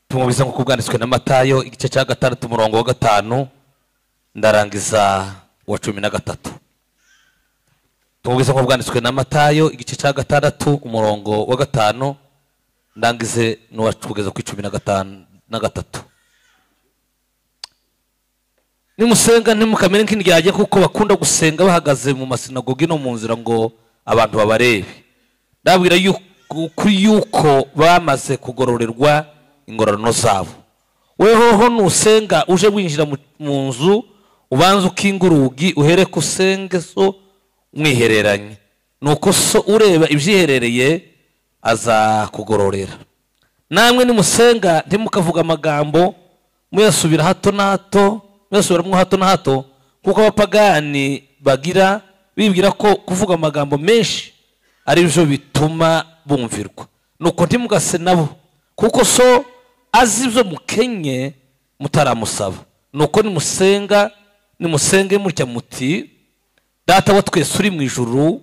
Tumubiza nko kubwanditswe na Matayo igice cya 6 umurongo wa 5 ndarangiza wa 13. Tumubiza nko kubwanditswe na Matayo igice cya 6 umurongo wa 5 ndangize no kugeza ku 13. Nimusenga ntimukamere nk'indyarya kuko bakunda gusenga bahagaze mu masinagogi no mu nzira ngo abantu babarebe. Ndabwira yuko bamaze kugororerwa ingororano zabo. Wehoho nusenga uje winjira mu nzu ubanza ukinga urugi uhereko usenge so mwihereranye, nuko so ureba ibyiherereye aza kugororera. Namwe nimusenga ntimukavuga amagambo muyasubira hato na hato, muyasubiramo hato na hato, kuko abapagani bagira bibwira ko kuvuga amagambo menshi ari byo bituma bumvirwa. Nuko ntimugase nabo, kuko so azi ibyo mukenye mutaramusaba. Nuko nimusenge mutya muti: Data wa twese uri mu ijuru,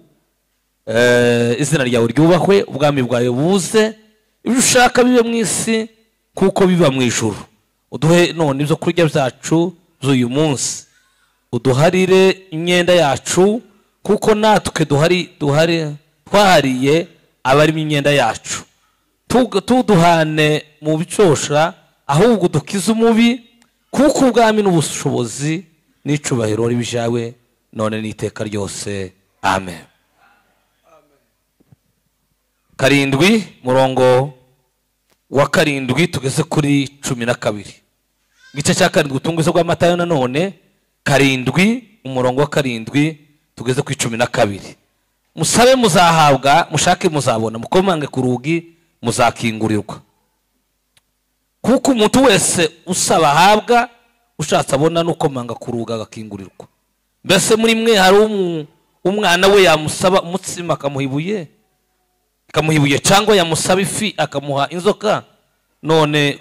izina ryawe ryubahwe, ubwami bwawe buze, ibyo ushaka bibe mu isi kuko biba mu ijuru. Uduhe none ibyo kurya byacu by'uyu munsi, uduharire imyenda yacu kuko natwe twahariye abarimo imyenda yacu. Tuduhane mu bicosha, ahubwo dukize umubi, kuko ubwami n'ubushobozi n'icubahiro ari bijawe none n'iteka ryose. Amen. Karindwi murongo wa 7 tugeze kuri 12. Gice cya 7 utunguze kwa Matayo nanone 7 umurongo wa 7 tugeze ku 12. Musabe muzahabwa, mushake muzabona, mukomange ku rugi muzakingurirwa. Kuko umuntu wese usaba ahabwa, ushatse abona n'ukomanga ku rugi agakingurirwa. Mbese muri mwe hari umwana we yamusaba umutsima akamuhibuye cyangwa yamusaba ifi akamuha inzoka? None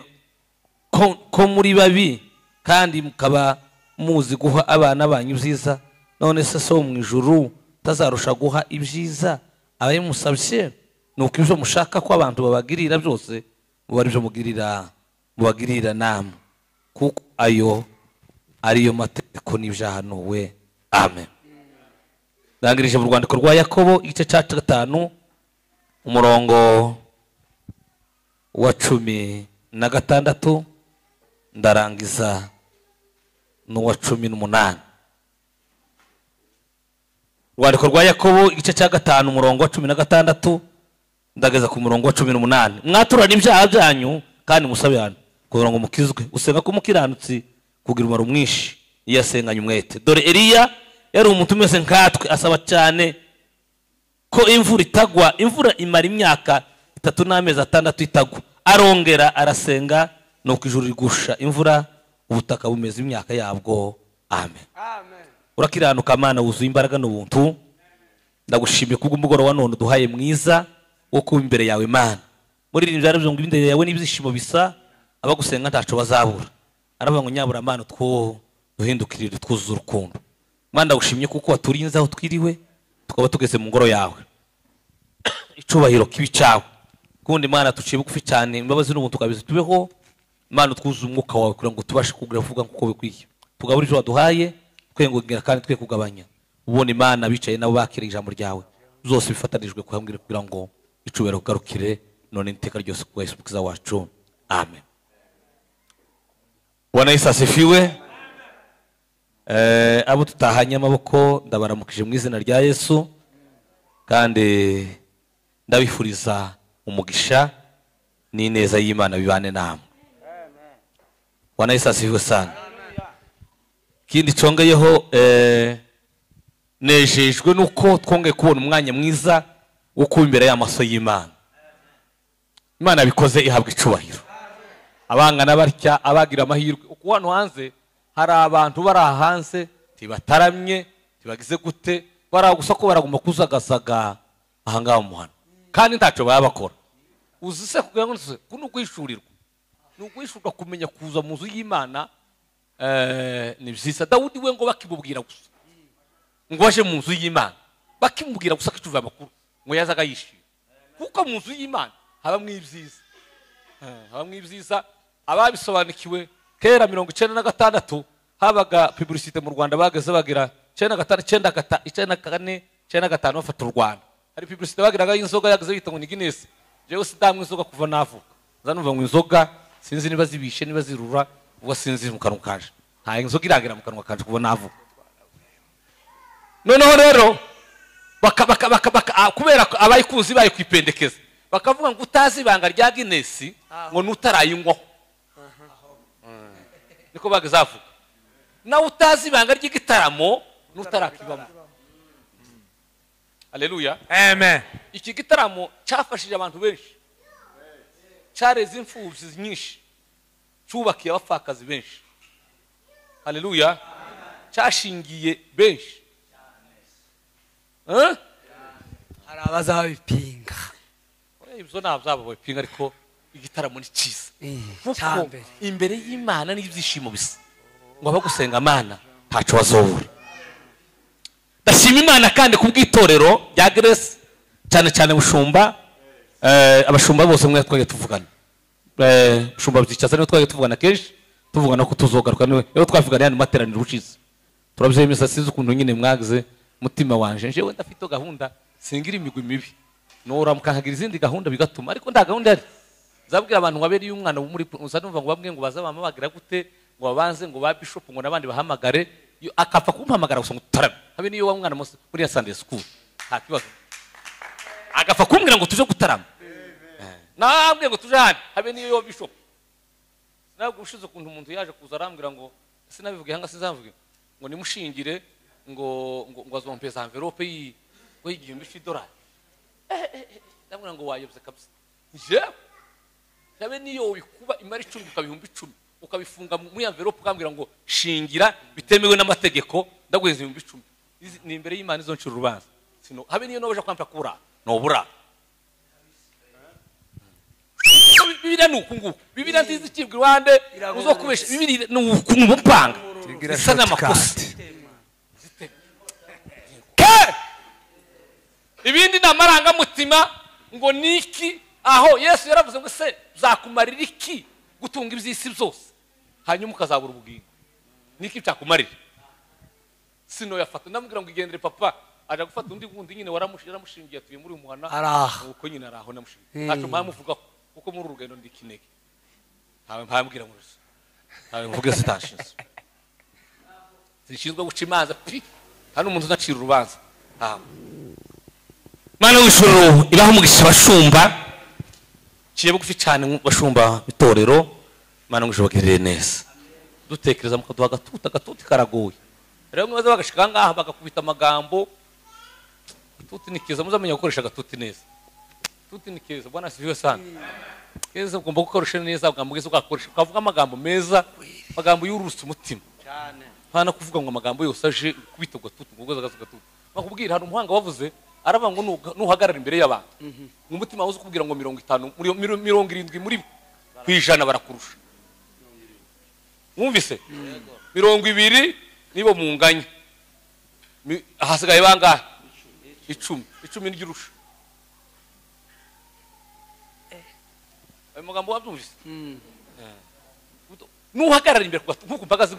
ko muri babi kandi mukaba muzi guha abana banyu byiza, none se so mu ijuru tazarusha guha ibyiza abayimusabye? Nuko ibyo mushaka ko abantu babagirira byose mubari byo mubagirira namwe, kuko ayo ariyo mategeko n'ibyahanuwe. Amen. Ndangirije mu rwandiko rwa Yakobo igice cya 5 umurongo wa 16 ndarangiza n'uwa 18. Rwandiko rwa Yakobo igice cya 5 umurongo wa 16 ndageza ku murongo wa 18. Mwaturana ibyaha byanyu kandi musabirana kugira ngo mukizwe. Usenga ko mukiranutsi kugira umumaro mwinshi iyo asenganye umwete. Dore Eliya yari umuntu umeze nkatwe, asaba cyane ko imvura itagwa. Imvura imara imyaka 3 n'amezi 6 itagwa. Arongera arasenga, nuko ijuru rigusha imvura, ubutaka bumeze imyaka yabwo. Amen. Amen. Urakiranuka Mana, wuzuye imbaraga n'ubuntu. Ndagushimiye kubw'umugoroba none duhaye mwiza wo kuba imbere yawe Mana. Muri iri byaro byo imbere yawe n'ibyishimo bisa, abagusenga ntaco bazabura. Aravuga ngo nyabura Mana two duhindukirire twuzuza urukundo. Mana ndagushimye kuko waturinze aho twiriwe, tukaba tugeze mu ngoro yawe. Icubahiro kibicawe. Kundi Mana tuciye bugufi cyane, imbabazi n'ubuntu kabize tubeho. Mana twuzuza umwuka wawe kugira ngo tubashe kugira vuga nkuko bikwiye. Tugabura icyo waduhaye, twengongera kandi twe kugabanya. Ubone Imana bicaye nabo bakira ijambo ryawe. Zose bifatanijwe kuhambira kugira ngo icubahiro garukire none iteka ryose kwa Yesu Kristo wacu. Amen. Bwana Yesu asifiwe. Abo tutahanye amaboko ndabaramukije mu izina rya Yesu, kandi ndabifuriza umugisha n'ineza y'Imana bibane namwe. Bwana Yesu asifiwe sana. Kindi congeyeho nejejwe nuko twongeye kubona umwanya mwiza wo kuba imbere y'amaso y'Imana. Imana bikoze ihabwa icubahiro. Abangana barya abagira amahirwe uko hano hanze hari abantu bari hanze tibataramye tibagize gute baragusa ko baraguma kuzagasaga ahangaho muhana kandi ntaco bayabakora. Uzise kugira ngo kuno kwishurirwa n'ukwishurwa kumenya kuza mu nzu y'Imana. Ni byiza. Dawudi we ngo bakimubwira gusa ngo baje mu nzu y'Imana, bakimubwira gusa kicuva amakuru ngo yazaga yishira, kuko mu nzu y'Imana habamwe ibyiza ababisobanukiwe kera 1996 habaga publicité mu Rwanda bageze bagira 95 bafata u Rwanda. Hari publicité bagiraga y'inzoga yageze yita ngo ni Guinness. Jewe sidamwe inzoga kuva navuka. Zanumva ngo inzoga sinzi niba zibishe niba zirura ubwo sinzi mu kanwa kanje. Nta inzoga iragira mu kanwa kanje kuva navuka. Noneho rero kubera abayikuzi baye kwipendekeza bakavuga ngo utazi ibanga rya Guinness ngo nutarayinywaho. Niko bagazavuga. Na utazi ibanga ry'igitaramo nutarakibamo. Haleluya. Amen. Iki gitaramo cyafashije abantu benshi. Cyareze imfubyi nyinshi. Cyubakiye abapfakazi benshi. Haleluya. Cyashingiye benshi. Hari abazabipinga. Ibyo ntabwo babipinga ariko igitaramo ni cyiza. Kuko imbere y'Imana n'ibyishimo bisa. Ngo abagusenga Imana ntaco wazobura. Ndashima Imana kandi kubw'itorero rya Grace cyane cyane bushumba abashumba bose mwe twagiye tuvugana. Bushumba byicaza niwe twagiye tuvugana kenshi tuvugana ko tuzogaruka niwe twavugana yani materaniro ucize. Turabyemeza sizo ukuntu nyine mwagize mutima wanje jewe ndafite gahunda singira imigwi mibi. Nora mukankagira izindi gahunda bigatuma ariko nda gahunda yari zabwira abantu ngaberi y'umwana muri usanumva ngo babwe ngo bazabama bagira gute ngo babanze ngo ba bishop ngo nabandi bahamagare akapfa kumpamagara gusa ngutarame habe niyo wa mwana muri ya Sunday school hakibazo agapfa kumbwira ngo tuje gutarama nabwe ngo tuje hano habe niyo bishop nabwo ushize kuntu umuntu yaje kuza arambwira ngo sinabivuge hanga sinzavuge ngo nimushingire ngo azompeza envelope y'igihumbi $100 ndamwira ngo wayobye kabisa je habe niyo wikuba imari 10 ukabihumbi 10 ukabifunga mu envelope ukambwira ngo shingira bitemewe n'amategeko ndaguheza ibihumbi 10 ni imbere y'Imana izo ncuru rubanza sino habe niyo nobaje kwampa kura no bura Bibira nukunguko Bibira nziza ikibwa Rwanda uzokubesha Bibiri nukungu mpanga sana amakosa ibindi namaranga mutima ngo niki aho Yesu yaravuze ngo se zakumarira iki gutunga ibyisi byose hanyuma ukazabura ubugingo niki cyakumarira sino yafata ndamubwira ngo igendere papa aje gufata undi gundi nyine waramushingiye atuye muri umuhana uko nyine araho namushingiye ntaco mpamuvuga kuko muri urugendo ndikinege ntawe mpambwira ngo ntawe mvuge sitashinze zishinzwe guca imanza pi hano umuntu zacira urubanza Mana w'ishuru ibaho umugisha bashumba kiye bugufi cyane bashumba itorero Mana ngishobokirire neza dutekereza mukaduha gatuti karagoye rero mwaza bagashika ngaha bagakubita amagambo tuti nikiza muzamenya gukoresha gatuti neza tuti nikiza bwana sifiwe sana keza ugomba gukoresha neza ugambugeze ugakoresha ukavuga amagambo meza amagambo y'ururusa umutima cyane hana kuvuga ngo amagambo yose aje kubita gatuti ngogoza gatuti bakubwira hari umuhanga wavuze araba ngo nuhagarara imbere y'abantu mu mutima wazo kubwira ngo 50 70 muri kwijana barakurusha mwumvise 20 nibo munganya hasigaye banga 10 n'igirusha ayo magambo wabyumvise nuhagarara imbere kuko mpagaze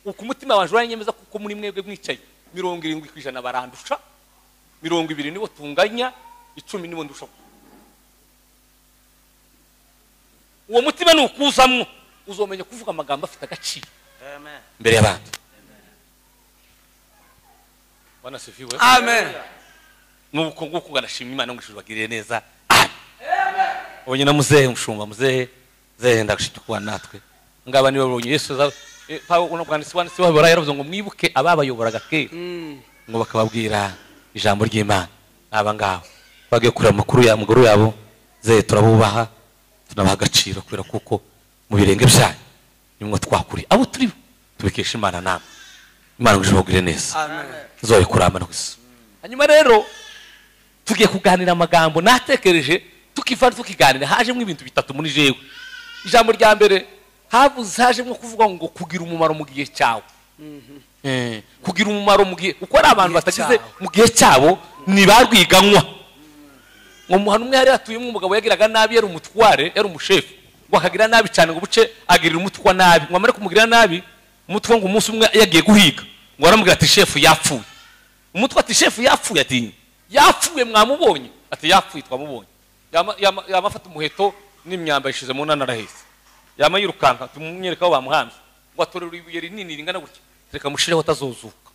uko umutima wanje uranyemeza kuko muri mwebwe mwicaye 70 kwijana barandusha 20 nibo tunganya 10 nibo ndusha uwo mutima nukuzamwo uzomenya kuvuga amagambo afite agaciro amen mbere y'abantu bana sifiwe amen nuko nguko nganashimye Imana ngo ishubagirire neza amen onye na muzehe mushumba muzehe ndashitwa natwe ngaba niwe babonye Yesu Paulo unobwanditsi wanditsi wabora yaravuze ngo mwibuke ababayoboraga kera ngo bakababwira ijambo ry'Imana aba ngaho bagiye kurira makuru ya muguru yabo ze turabubaha tunabaha agaciro kubera kuko mu birenge byanyu nimwe twakuri abo turi tubikesha Imana namwe Imana ngishobogire neza amen zoye kuramba nakusa hanyuma rero tugiye kuganira amagambo natekereje tukifara tukiganira hajemo ibintu bitatu muri jewe ijambo rya mbere hajemo kuvuga ngo kugira umumaro mu gihe cyawe kugira umumaro mu gihe uko ari abantu batagize mu gihe cyabo ni barwiganywa ngo muhano umwe hari atuyemo umugabo yagiraga nabi yari umutware yari umushefu ngo akagira nabi cyane ngo buce agirira umutwe nabi, ngo amare kumugirira nabi umutwe ngo umunsi umwe yagiye guhiga ngo aramubwira ati shefu yapfuye. Umutwe ati shefu yapfuye, ati yapfuye mwamubonye, ati yapfuye twamubonye. Yamafata umuheto n'imyamba yishize mu nana arahese, yama yirukanka tumwereka aho bamuhambye ngo atorera ibuye rinini ringana gutya, reka mushireho atazozuka.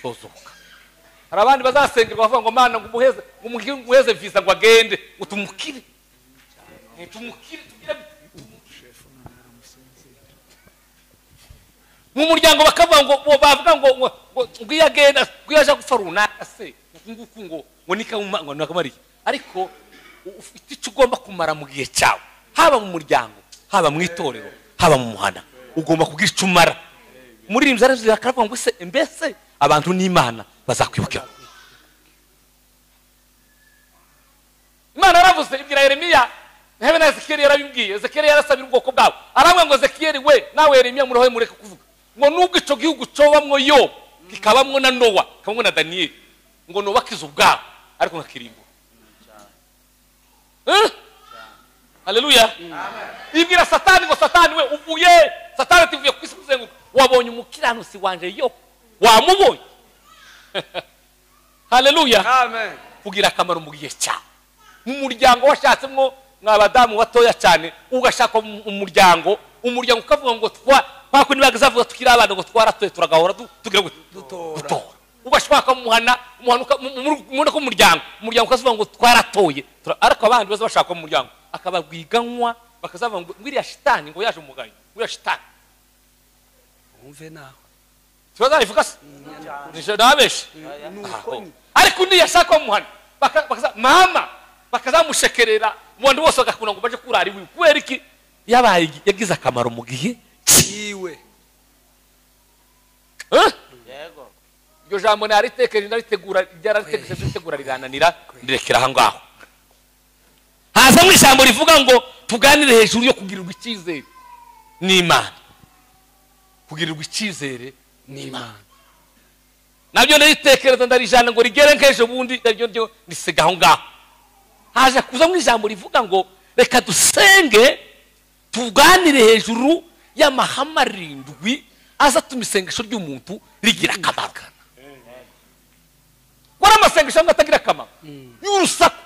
Sozuka. Hari abandi bazasengerwa bavuga ngo mana ngo umuheze visa ngo agende ngo tumukire. Tumukire tugira mu muryango bakavuga ngo bavuga ngo ngiyagenda ngiyaje gupfa runaka se nguku ngo ngo nakamariye. Ariko ufite icyo ugomba kumara mu gihe cyawe, haba mu muryango, haba mu itorero, haba mu muhana, ugomba kugira icyo umara. Muri rimwe zaravuze akavuga ngo se mbese abantu n'Imana bazakwibukira. Imana yaravuze ibwira Yeremiya, hebe na Ezekiel yarabibwiye. Ezekiel yarasabira ubwoko bwabo, aramwe ngo Ezekiel we nawe Yeremiya murohe mureke kuvuga ngo nubwo ico gihugu cobamwo yo kikabamwo na Nowa kabamwo na Daniel ngo nobakiza ubwabo ariko nkakirimbo. Haleluya. Ibwira Satani ngo Satani we uvuye, Satani tuvuye kwisi kuzenguka, wabonye umukiranusi wanje yo wamubonye. Haleluya. Amen. Kugira akamaro mu gihe cyawe. Mu muryango washatsemwo mwabadamu batoya cyane ugashaka umuryango ukavuga ngo kwako nibagazavuga tukira abana ngo twaratoye turagahora tugira gutora. Ugashaka muhana umuntu ko umuryango ukavuga ngo twaratoye, ariko abandi baza bashaka mu muryango akabagwiganwa bakazavuga ngo ngiriya shitani ngo yaje umugayo, ngiriya shitani umve naho tubaza ivuga se nije nabeshe. Ariko undi yashaka muhana bakaza mama bakazamushekerera umuntu wose agakuna ngo baje kurari wiwe kubera iki yabaye yagize akamaro mu gihe iwe. Yego iryo jambo naritekera ndaritegura ryararitegura rirananira ndirekera aha ngaho. Haza mu ijambo rivuga ngo tuganire hejuru yo kugirirwa icyizere n'Imana. Kugirirwa icyizere n'Imana nabyo naritekereza ndarijana ngo rigere nkejo bundi nabyo ndisiga aho ngaho. Haje kuza mu ijambo rivuga ngo reka dusenge tuganire hejuru y'amahame 7 aza tumisengesho ry'umuntu rigira akamaro. Wala masengesho atagira akamaro y'urusaku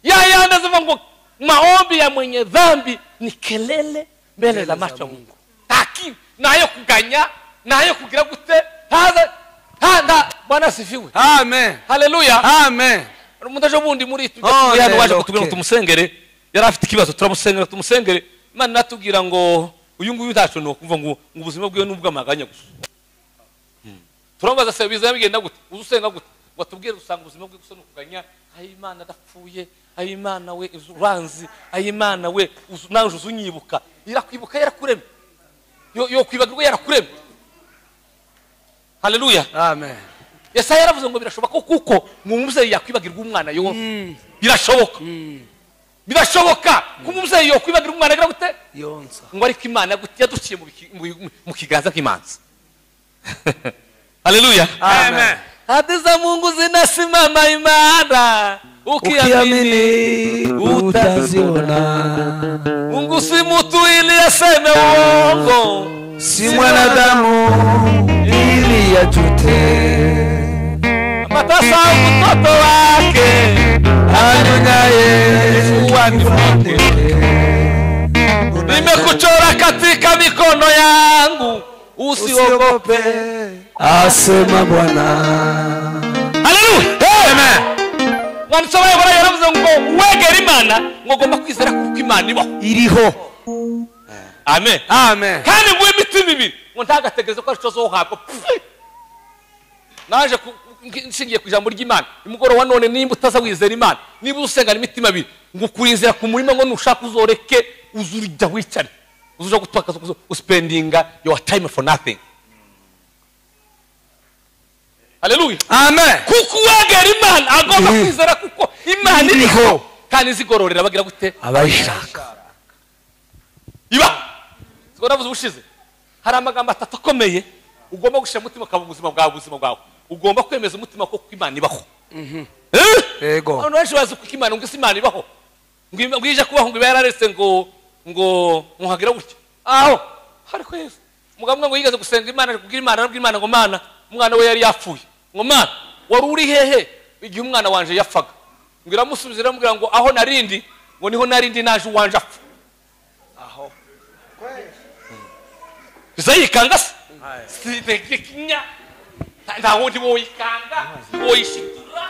yandaza ngo maombi ya mwenye dhambi ni kelele mbele za macho ya Mungu. Taki nayo kuganya nayo kugira gute haza handa. Bwana sifiwe. Amen. Haleluya. Amen. Umundaje bundi muri tuyano waje kutubwira tumusengere, yari afite ikibazo tumusengere. Imana natubwira ngo uyu nguyu utacu no kumva ngo ubuzima bwiwe n'ubwamaganya gusa. Turambaza se biza bigenda gute uzusenga gute watubwira usanga ubuzima bwe gusa no kuganya. Ayi Imana dapfuye, ayi Imana we uranzi, ayi Imana we naje uzunyibuka, irakwibuka yarakureme yo kwibagirwa yarakureme. Haleluya. Amen. Yesaya yaravuze ngo birashoboka kuko umubyeyi yakwibagirwa umwana yo birashoboka. Birashoboka ko umubyeyi yakwibagirwa umwana agira gute yonsa ngo ariko Imana yaduciye mu kiganza k'imanza. Haleluya. Amen. Hadi za Mungu zinasimama imara, ukiamini utaziona. Mungu si mtu ili aseme uongo, si mwanadamu ili ajute. Matasa mtoto wake anyonyaye uwani mwake. Nimekuchora katika mikono yangu, usiogope asema Bwana. Haleluya. Amen. Wansobaye bara yaravuze ngo wegera Imana ngo gomba kwizera kuko Imana ibaho iriho. Amen. Amen. Kandi ngo imitima ibiri ngo ntagategereze ko arico zohabwa. Naje nshingiye ku ijambo ry'Imana imugoro wa none nimba utaza wizera Imana, niba usengana imitima ibiri ngo kurinzira ku murima ngo nushaka uzoreke uzurujya wicare uzuja gutwakaza uspendinga your time for nothing. Haleluya. Amen. Kuko wegera Imana agomba kwizera kuko Imana iriho kandi zigororera bagira gute abayishaka. Iba zigora navuze ubushize hari amagambo 3 akomeye ugomba gushira mutima ka ubuzima bwawe ugomba kwemeza umutima ko Imana ibaho. Yego. Abantu benshi bazi ko Imana ngo Imana ibaho ngwije kubaho ngo yararetse ngo muhagira gutya aho ariko Yesu mugabo ngo yigeze gusenga Imana kubwira Imana arabwira Imana ngo Mana umwana we yari yapfuye ngo Mana wari uri hehe igihe umwana wanje yapfaga ngira musubizira mubwira ngo aho narindi ngo niho narindi naje uwanje apfa aho zayikanga sidekinya nta wundi woyikanga woyishitura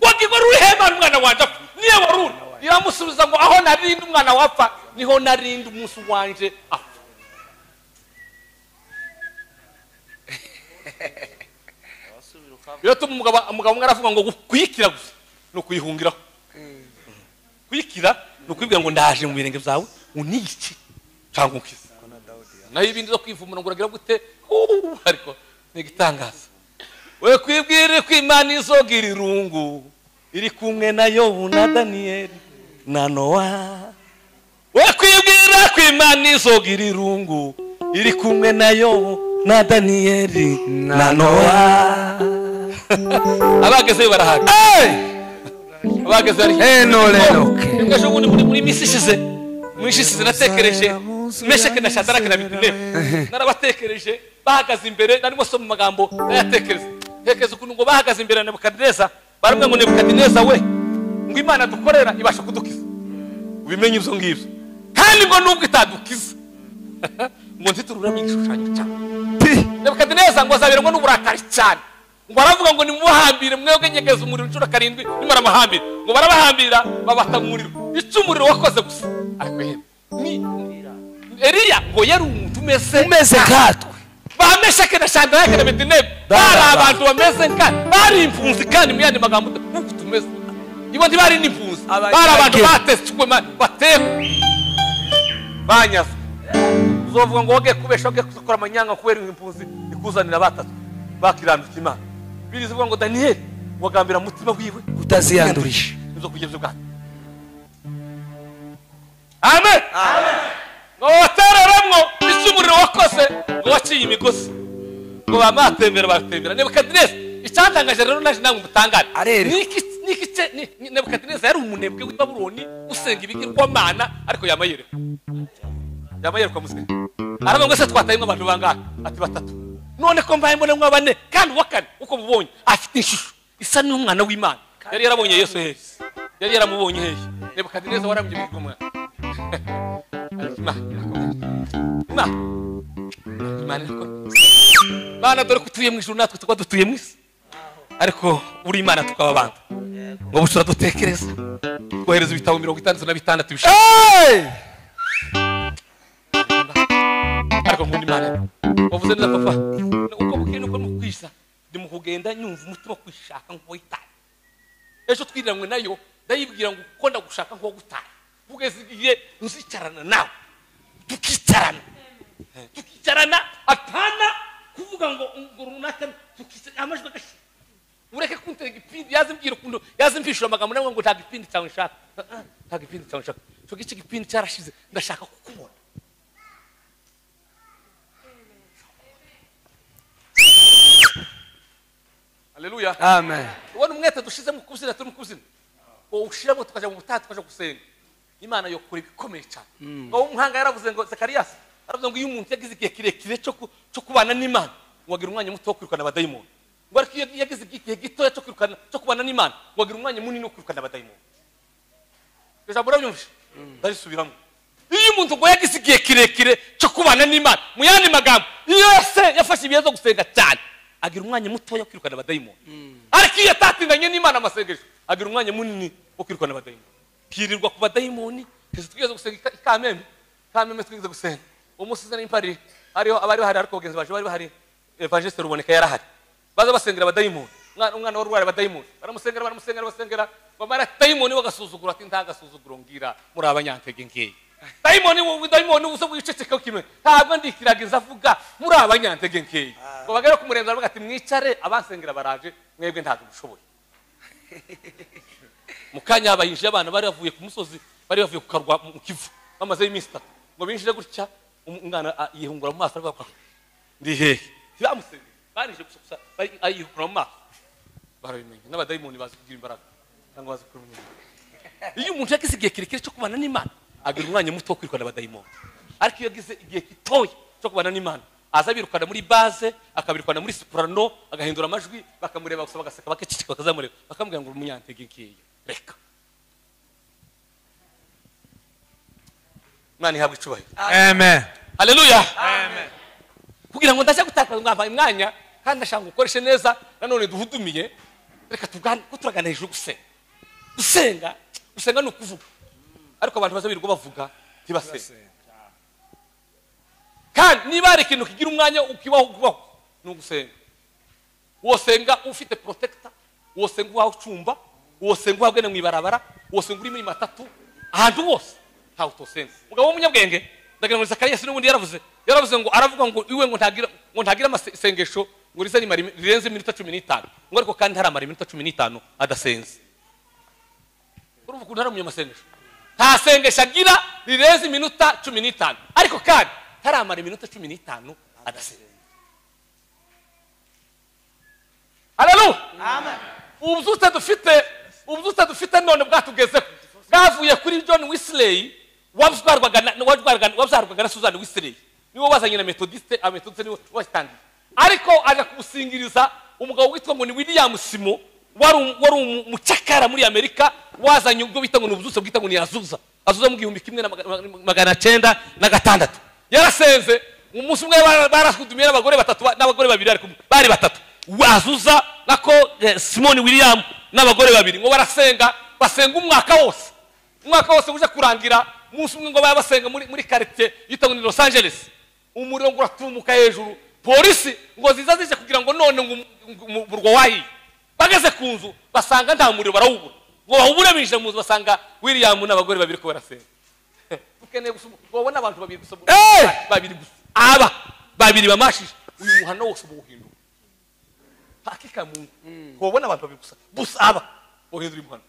wagiye uri hehe Mana umwana wanje apfa niye waruri iramusubiza ngo aho narindi umwana wapfa niho narindi umunsi wanje apfa Iyo umugabo umwe aravuga ngo kuyikira gusa no kuyihungiraho kuyikira no kwibwira ngo ndaje mu birenge byawe uniyice cyangwa ukize naho ibindi zo kwivumura ngo uragira gute ariko ni igitangaza we kwibwire ko Imana izogira irungu iri kumwe na Yobu na Daniyeli na Nowa we kwibwira ko Imana izogira irungu iri kumwe na Yobu na Daniyeli na Nowa abageze barahaga abageze ari ngasho muri misi ishize natekereje Mesheke na Shadaraki na Abedinego narabatekereje bahagaze imbere narimo soma amagambo nayatekereza tekereza ukuntu ngo bahagaze imbere na Nebukadineza baramwe ngo Nebukadineza we ngo Imana dukorera ibasha kudukiza ubimenye ibyo ngibyo kandi ngo nubwo itadukiza ngo ntitururamo igishushanyo cyane Nebukadineza ngo azabirwa n'uburakari cyane ngo aravuga ngo nimuhambire mwebwe nyegeza umuriro inshuro 7 nimara amahambire ngo barabahambira babata mu muriro icumuriro wakoze gusa ariko ni Eliya ngo yari umuntu umeze katwe bamesheke na Shadaraki na Abedinego bari abantu bameze bari impunzi kandi mu yandi magambo uko tumeze ibo ntibari n'impunzi bari abantu bateswe batekwe banyaze uzovuga ngo woge kubesha woge gukora amanyanga kubera impunzi ikuzanira batatu bakiranduka Imana birivuga ngo Daniyeli wagambira mutima wiwe utaziyandurisha izo kugeza bwa amen ngo watereremwo icumuriro wakoze ngo waciye imigozi ngo bamatembera batembera Nebukadineza icyantangaje rero naje namwe mutangara niki Nebukadineza yari umunebwe w'i Babuloni usenga ibigirwamana ariko yamayerwa musenga aravuga ngo se twatayemo abantu bangahe ati batatu none ko mbaye mbone mwa bane kandi wakane uko mubonye afite ishusho isa n'umwana w'Imana yari yarabonye Yesu hehe yari yaramubonye hehe Nebukadineza warambye bigomwa Mana dore kutuye mu ijuru natwe tukwa dutuye mu isi ariko uri Imana tukababanda ngo bushura dutekereza kohereza ibitabo 66 bishaka ariko nkunda Imana wavuze neza papa uko bukene uko mukwisa ndi mu kugenda nyumva umutima kwishaka ngo witaye ejo twiriranywe nayo ndayibwira ngo uko ndagushaka ngo gutaye ugeze igihe uzicarana nawe tukicarana atana kuvuga ngo runaka tukicarana amajwi agashi ureke kuntega ipindi yazimbwira ukuntu yazimbishura amagambo nawe ngo ntaga ipindi cyawe nshaka ntaga ipindi cyawe nshaka cyo gice ipindi cyarashize ndashaka kukubona Haleluya amen ubona umwete dushize mu kuzina turi mu kuzina ngo ushiramo tukaje mu butatu tukaje gusenga Imana yo kuri bikomeye cyane ngo umuhanga yaravuze ngo Zakarias aravuze ngo iyo umuntu yagize igihe kirekire cyo kubana n'Imana ngo agira umwanya muto wo kwirukana abadayimoni ngo ariko iyo yagize igihe gito cyo kubana n'Imana ngo agira umwanya munini wo kwirukana abadayimoni ijambo urabyumvise ndarisubiramo iyo umuntu ngo yagize igihe kirekire cyo kubana n'Imana mu yandi magambo iyo se yafashe ibihe zo gusenga cyane agira umwanya muto wo kwirukana abadayimoni ariko iyo atatinganye n'Imana amasengesho agira umwanya munini wo kwirukana abadayimoni kirirwa ku badayimoni tugeze gusenga Kamembe tugeze gusenga umusizana impari ariho abari bahari ariko bagenzi baje bari bahari evangeliste ruboneka yarahari baza basengera abadayimoni umwana w'urwara abadayimoni baramusengera bamara dayimoni bagasuzugura ati ntagasuzuguro ngira muri abanyantege ngeye dayimoni ubuso bwiceceka kimwe ntabwo ndikiragiza avuga muri abanyantege ngeye ngo bagere kumurenza bavuga ati mwicare abansengera baraje mwebwe ntabwo mushoboye mukanya abayinje abana bari bavuye ku musozi bari bavuye ku karwa mu Kivu bamaze iminsi 3 ngo binjire gutya umwana yihungura mu maso ariko ndi hehe bamusenge barije gusa bari ayihungura mu maso barabimenye n'abadayimoni bazi kugira imbaraga cyangwa bazi kurumenya iyo umuntu yagize igihe kirekire cyo kubana n'Imana agira umwanya muto wo kwirukana abadayimoni, ariko iyo yagize igihe gitoya cyo kubana n'Imana aza birukana muri base, akabirukana muri soprano, agahindura amajwi, bakamureba gusa bagaseka bakececeka, bakazamureba bakamubwira ngo umunyantege nkiyo reka. Imana ihabwe icubahiro. Amen. Haleluya. Amen. Kugira ngo ndaje gutakaza umwanya kandi ndashaka gukoresha neza, nanone duhudumiye, reka tugane ko turagana hejuru gusenga ni ukuvuga, ariko abantu baza birirwa bavuga ntibasenga. Kandi niba ari ikintu kigira umwanya ukibaho ni ugusenga. Wosenga ufite protector, wosenga uhawe ucumba, wosenga uhabwe mu ibarabara, wosenga uri muri matatu, ahantu hose ntawe utosenga. Mugabo w'umunyabwenge ndagira ngo Zakariya n'ubundi yaravuze ngo aravuga ngo iwe ngo ntagira amasengesho ngo rirenze iminota 15, ngo ariko kandi haramara iminota 15 adasenze. Urumva ukuntu hari umunyamasengesho nta sengesho agira rirenze iminota 15, ariko kandi haramara iminota 15 adasenze. Haleluya. Amen. Ubuzuta dufite none bwatugezeho bwavuye kuri John Wesley wabzarwaga na Susan Wesley, niwo bazanye na Methodiste niwo wastangiye, ariko aje kubusingiriza umugabo witwa ngo ni William Simo wari umucakara muri Amerika, wazanye ubwo bita ngo n'ubuzutse bwita ngo ni Azuza mu 1906. Yarasenze umunsi umwe baraskudumiye n'abagore batatu n'abagore babiri, ariko bari batatu, Azuza nako Simon William n'abagore babiri, ngo basenga umwaka wose uje kurangira. Umunsi umwe ngo basenga muri quartier yita ngo ni Los Angeles, umuriro ngo uratumuka hejuru, polisi ngo ziza zije kugira ngo none burwo wahi, bageze ku nzu basanga nta muriro, barawubura, ngo bahubure binjira mu nzu basanga William n'abagore babiri ko barasenga. Ukeneye gusubona abantu babiri gusa, babiri gusa, babiri bamashije uyu muhano wose buhinduka. Hakika Mungu kubona abantu babiri gusa bohindura umuhano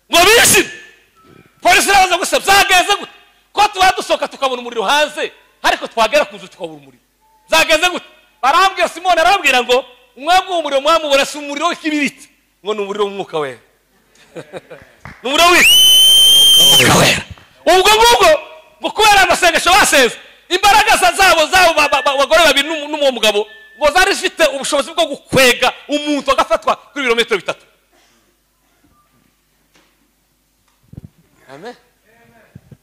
ngo bishime. Polisi iraza gusa byageze gute ko tubadusoka tukabona umuriro hanze, ariko twagera ku nzu tukabura umuriro, byageze gute? Barambwira Simone, arambwira ngo umwabwo umuriro mwamubona si umuriro w'ikibiriti, ngo ni umuriro w'umwuka wera. Ni umuriro w'umwuka wera. Ubwo ngo kubera amasengesho basenze, imbaraga zabo bagore babiri n'uwo mugabo ngo zari zifite ubushobozi bwo gukwega umuntu agafatwa kuri birometero 3. Amen.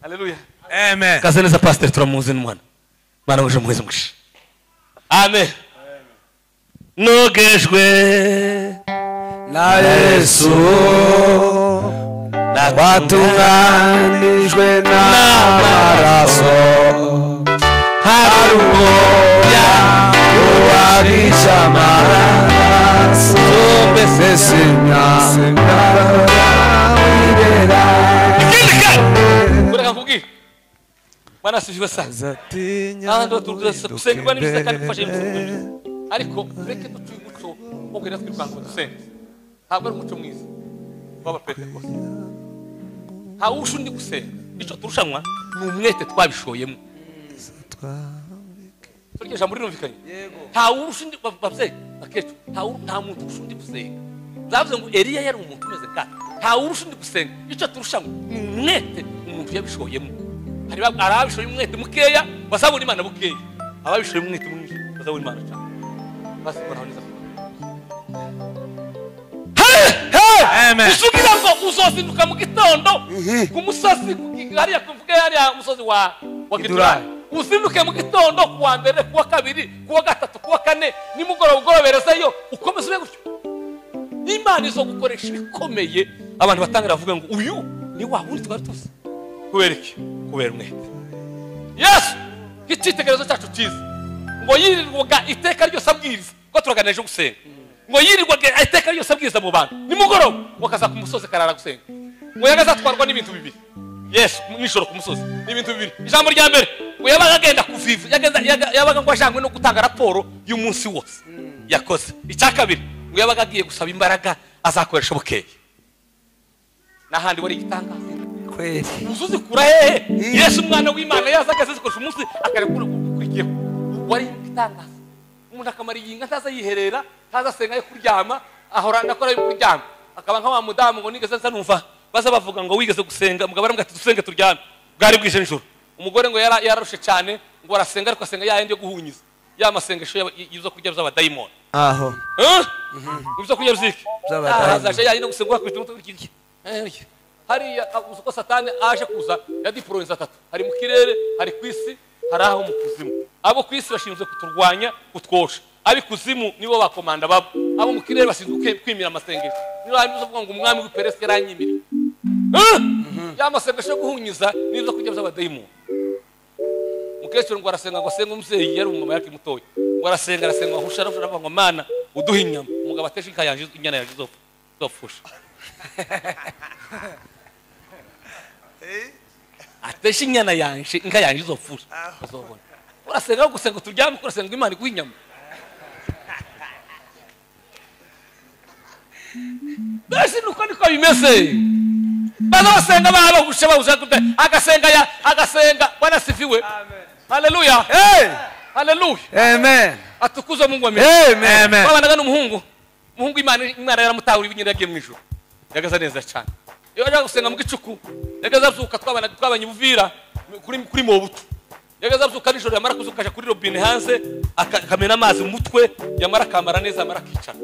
Haleluya. Amen. Kazeneza pastor turamuzi n'umwana. Bana uje muheze mugisha. Amen. Nogejwe na Yesu watunganijwe n'amaraso, haruya uwarisha amaraso, mbese sinyasengara kureka kubwira bana sivyo sana ando tusenga n'ibisa kandi gufasha imuso, ariko reke dutuye umuco wo kwera twirwanga dusenga. Ntabwo ari umuco mwiza baba Pentecost, nta ushundi gusenga, ico turushanwa ni umwete twabishoyemo. Turike jambo rinumvikanye, nta ushundi babye akecho, nta muntu ushundi gusenga. Zavuze ngo Eliya yari umuntu umeze gata, nta ushundi gusenga, ico turushanwa ni umwete umuntu yabishoyemo. Hari arabishoye umwete mukeya basabona Imana bukeya, ababishoye umwete mwinshi basabona Imana cyane. Basi barahoniza. Amen. Usugira ngo uzozinduka mu gitondo ku musozi hariya kuvuga hariya umusozi wa Gidurani, uzinduke mu gitondo kuwa mbere, kuwa kabiri, kuwa gatatu, kuwa kane, nimugoroba ugoroberezayo ukomeze ube gutyo. Imana izo gukoresha ibikomeye, abantu batangira bavuga ngo uyu ni wa wundi twari tuzi. Kubera iki? Kubera umwete. Yesu kititegerezo cyacu cyiza ngo yirirwaga iteka ryose abwiriza ko turaganije gusenga, ngo yirirwaga iteka ryose abwiriza mu bantu, nimugoroba wakaza ku musozi karara gusenga, ngo yagazatwarwa n'ibintu bibiri. Yesu nishoro ku musozi n'ibintu bibiri. Ijambo rya mbere ngo yabaga agenda kuviva, yabaga ngo ajangwe no gutanga raporo y'umunsi wose yakoze. Icya kabiri ngo yabaga agiye gusaba imbaraga azakoresha bukeye. N'ahandi wari igitangaza kweli. Uzuzi kura hehe? Yesu umwana w'Imana yazagaze zikoresha umunsi akarekura ukurikiyeho. Wari igitangaza. Umuntu akamara yinga ntaza yiherera, ntaza senga yo kuryama, ahora ndakora yo kuryama. akaba nka wa mudamu ngo nigeze nsa numva baza bavuga ngo wigeze gusenga umugabo aramubwira ati dusenge turyame bwari bwije nijoro umugore ngo yararushe cyane ngo arasenga ariko asenga yayindi yo guhunyiza ya masengesho yizo kurya by'abadayimoni aho ibyo kurya by'iki azaje yayindi gusenga kwita umutwe w'ikirya hariya uko satani aje kuza ya diploins atatu hari mu kirere hari kwisi hari aho mu kuzimu abo kwisi bashinzwe kuturwanya kutwosha abi kuzimu nibo bakomanda babo abo mu kirere bashinzwe kwimira amasengesho niba ari uvuga ngo umwami w'Iperesi yaranyimira ya masengesho yo guhunyiza n'ibyo kurya by'abadayimoni mukecuru ngo arasenga ngo asenga umubyeyi yari umumama yake mutoya ngo arasenga ahusha aravuga ngo mana uduha inyama umugabo atesha ikayanje inyana yaje zofusha atesha inyana yanje inka yanje zofusha azobona urasenga gusenga turyame urasenga Imana iguha inyama basi nuko niko bimeze bana basenga baba gushaba uzakuta agasenga Bwana sifiwe amen haleluya haleluya amen atukuzwe Mungu ameni amen babanaga n'umuhungu Imana yaramutahura ibinyira yagiye mu ijuru yagaza neza cyane iyo aje gusenga mu gicuku yagaza azuka twabanye Buvira kuri Mobutu yagaza azuka nijoro yamara kuzukaje kuri robine hanze akamena amazi mu mutwe yamara kamara neza yamara kicara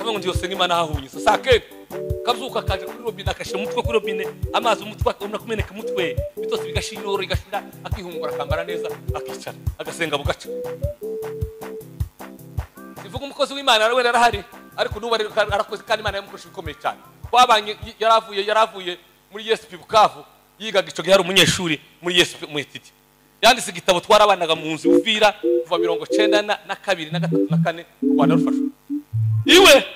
ngo ndiyo senga Imana hahunyiza sake kazuka kaje kuri robine akashira umutwe kuri robine amazi umutwe unakumeneka umutwe bitose bigashiroro igashira akihungura akambara neza akicara agasenga bugaca ivuga umukozi w'Imana arawe arahari ariko nuba arakoze kandi Imana yamukoresha bikomeye cyane kwabanye yaravuye muri ESP Bukavu yigaga ico gihe ari umunyeshuri muri ESP Muetiti yanditse igitabo twarabanaga mu nzu Buvira kuva 92 na 2 na 3 na 4 Rwanda rufashwe iwe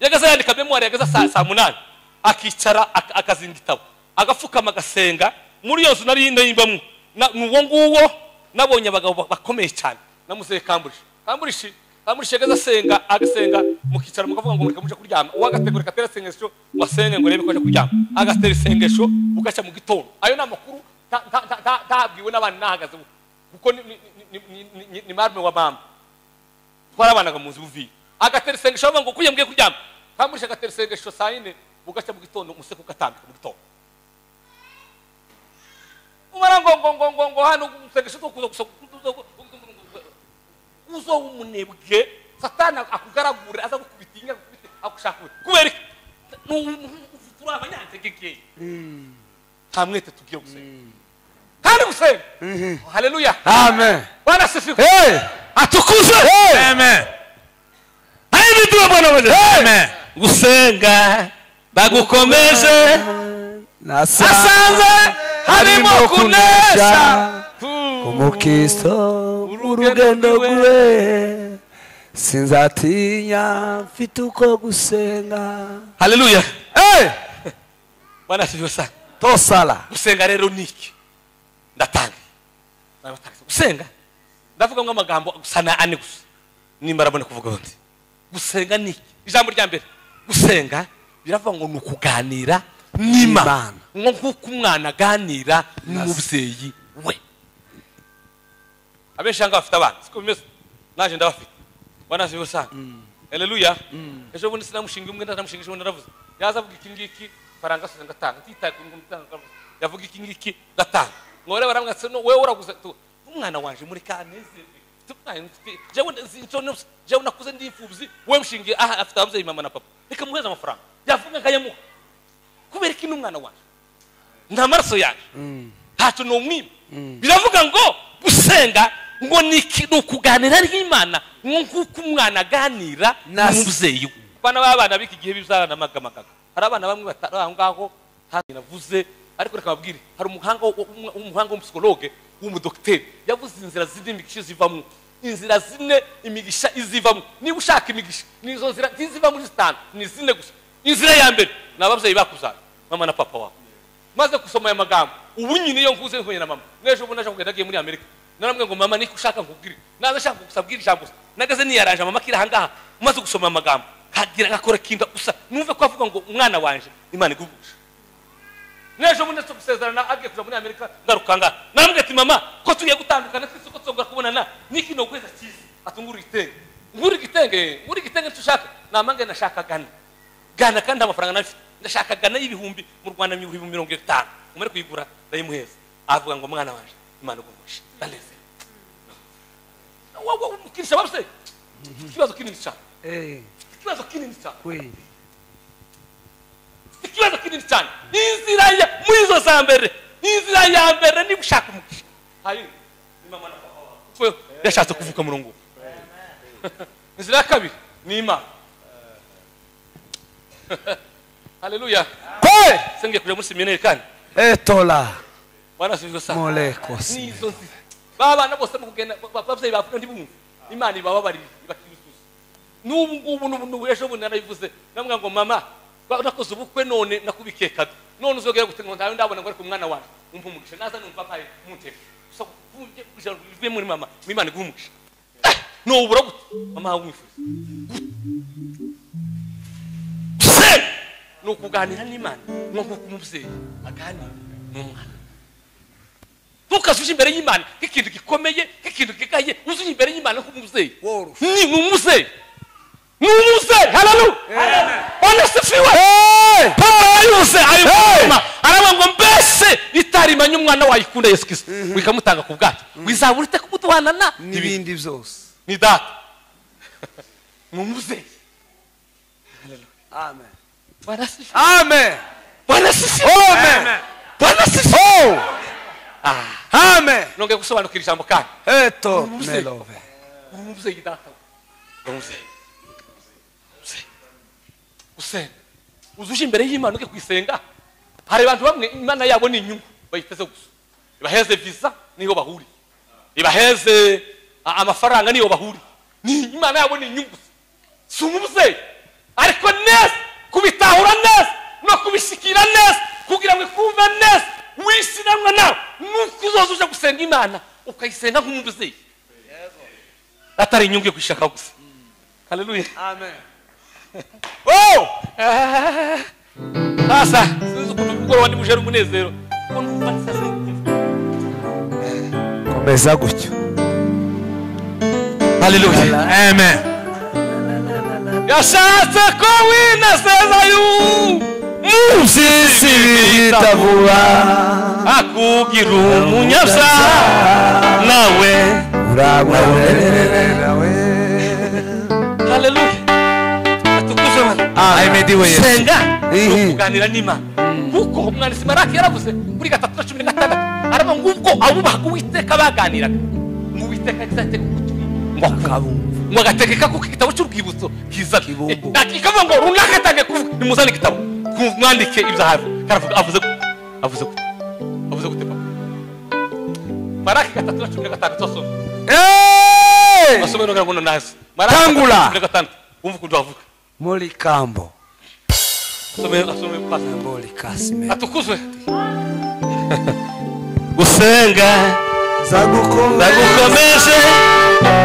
yagaza yandika memoire yagaza saa 8 akicara akazinga igitabo agapfukama agasenga muri yo nzu nari yimbamwe nuwo nguwo nabonye abagabo bakomeye cyane namuseye Kamburishi yagaza asenga agasenga mukicara mukavuga ngo mureka muje kuryama uwagategura katera sengesho wasenge ngo rebe ko aje kuryama agatera sengesho ugaca mu gitondo ayo namakuru tabwiwe n'abandi nahagaze kuko ni marme wa mama twarabanaga mu nzu Buvira agatera sengesho ngo kuyembwe kuryama Kamburishi agatera sengesho saa 4 ugaca mu gitondo umuseko ugatambika mu gitondo umara ngo hano sengesho kuza uzo umunebwe satana akugaragura aza gukubitinya akushaka kubera turi abanyanze gege tamwete tugiye gusenga kandi gusenga haleluya amen Bwana sifiwe atukuzwe amen Ayibiduwe Bwana wewe amen gusenga bagukomeje nasanze harimo kunesha umukristo urugendo rwe sinzatinya mfite uko gusenga haleluya Bwana sifiwe sana tosala gusenga rero niki ndatanga gusenga ndavuga ngo amagambo gusana ane gusa nimba arabone kuvuga undi gusenga niki ijambo rya mbere gusenga biravuga ngo nukuganira n'Imana nko kumwana aganira n'umubyeyi we abeshanga bafite abana siko bimeze naje ndabafite Bwana sifiwe sana haleluya ejo bundi sinamushinga umwe ndamushingisha undi naravuze yaza avuga iki ngiki faranga senga tanga titaye ku ngumutanga yavuga iki ngiki gatanga ngore baramwatse no wewe uraguze umwana wanje muri kaneze jewe nakuze ndifubzi we mshingi afite ababyeyi mama na papa reka muheza amafaranga yavuga ngayamuha kubera iki n'umwana wanje nta maraso yaje hato no mwima biravuga ngo gusenga ngo nukuganira n'Imana nk'uko umwana aganira n'umubyeyi bana babana biki gihe bizarana magamaga hari abana bamwe batarangaho handi navuze ariko reka babwire hari umuhanga w'umupsikologe w'umudokiteri yavuze inzira zindi imigisha zivamo inzira zine imigisha izivamo niba ushaka imigisha nizo nzira ziva muri zitanu ni zine gusa inzira ya mbere n'ababyeyi bakuzana mama na papa wawe maze kusoma aya magambo ubu nyine iyo nkuze nkwenye na mama n'ejo ubu naje kugenda muri Amerika naramwe ngo mama niko ushaka nkubwire naza shaka gusabwira ijambo nagaze niyaranje mama kira hangaha maze gusoma amagambo kagira ngakora kinda usa numve ko avuga ngo umwana wanje Imana igubusha n'ejo ubu ndetse gusezerana agiye kuja muri Amerika ngarukanga naramwe ati mama ko tugiye gutandukana twisuko tsongora kubonana niki no kweza cyiza atungura igitenge nguri igitenge tushaka namange nashaka gana Gana kandi amafaranga nafite ndashaka Gana y'ibihumbi mu Rwanda 50 umare kuyigura ndayimuheza avuga ngo mwana wanje Imana igumushye ndaleze wawo mukirisha babse ikibazo kinini cyane ikibazo kinini cyane kweli ikibazo kinini cyane inzira ya mwizo zambere inzira ya mbere ni gushaka umugisha hayi ni mama na papa ko yashatse kuvuka murongo inzira ya kabiri ni Imana haleluya kweli senge kuje muri seminari kandi etola wanasubizwa sana molekos nizo baba nabose mukugenda babyeyi bavuga ndi bumva Imana ibababari bakirisusa n'ubu ejo bundi narayivuze namwe ngo mama nakoze ubukwe none nakubikeka none uzogera gutenga ndawe ndabona ngo ari ku mwana wawe umva umugisha naza numva mpaye munteke so kuje muri mama Imana igumugisha no ubura gute mama wumwifuza no kuganira n'Imana no kumubyeyi aganira n'umwana tukasuje imbere y'Imana ikintu gikomeye ikintu gigaye uzuje imbere y'Imana nk'umubyeyi ni umubyeyi haleluya amen onasifiwe papa yose ayuma araba ngo mbese itarimanye umwana wayikunda Yesu Kristo wikamutanga ku bwacu wizaburite kumuduhanana n'ibindi byose ni data umubyeyi amen wanasifiwe amen wanasifiwe amen wanasifiwe amen nonge gusobanukira ijambo kandi eto melove umubyeyi data umubyeyi usenga uzuje imbere y'Imana uke kwisenga hari abantu bamwe Imana yabo ni inyungu bayiteze gusa ibaheze visa niho bahuri ibaheze amafaranga niho bahuri ni Imana yabo ni inyungu si umubyeyi ariko neza kubitahura neza no kubishikira neza kugira ngo ikumve neza wishiramwe nawe nuko uzozuje gusenga Imana ukayisenga nk'umubyeyi atari inyungu yo kwishaka gusa haleluya amen sasa sinzi ukuntu umugoroba wandi bujera umunezero komeza gutyo haleluya amen yashatse ko winezeza musisi bitavuba akugira umunyabyaha nawe uragwawe haleluya ahimediwe Yesu senga no kuganira n'Imana kuko umwanditsi Maraki yaravuze kuri 3:16 araba ngubwo abubaha Uwiteka baganiraga ngo Uwiteka izateka ngo agategeka ko igitabo cy'urwibutso kiza ikavuga ngo runaka tange kuvuga nimuzane igitabo kumwandike ibyahavu karavuga avuze gute papa Maraki 3:16 tosoma basomero ngo nazi Maraki 3:16 umva kundu avuga muri kambo asome pasa muri kasme atukuzwe gusenga zagukomeje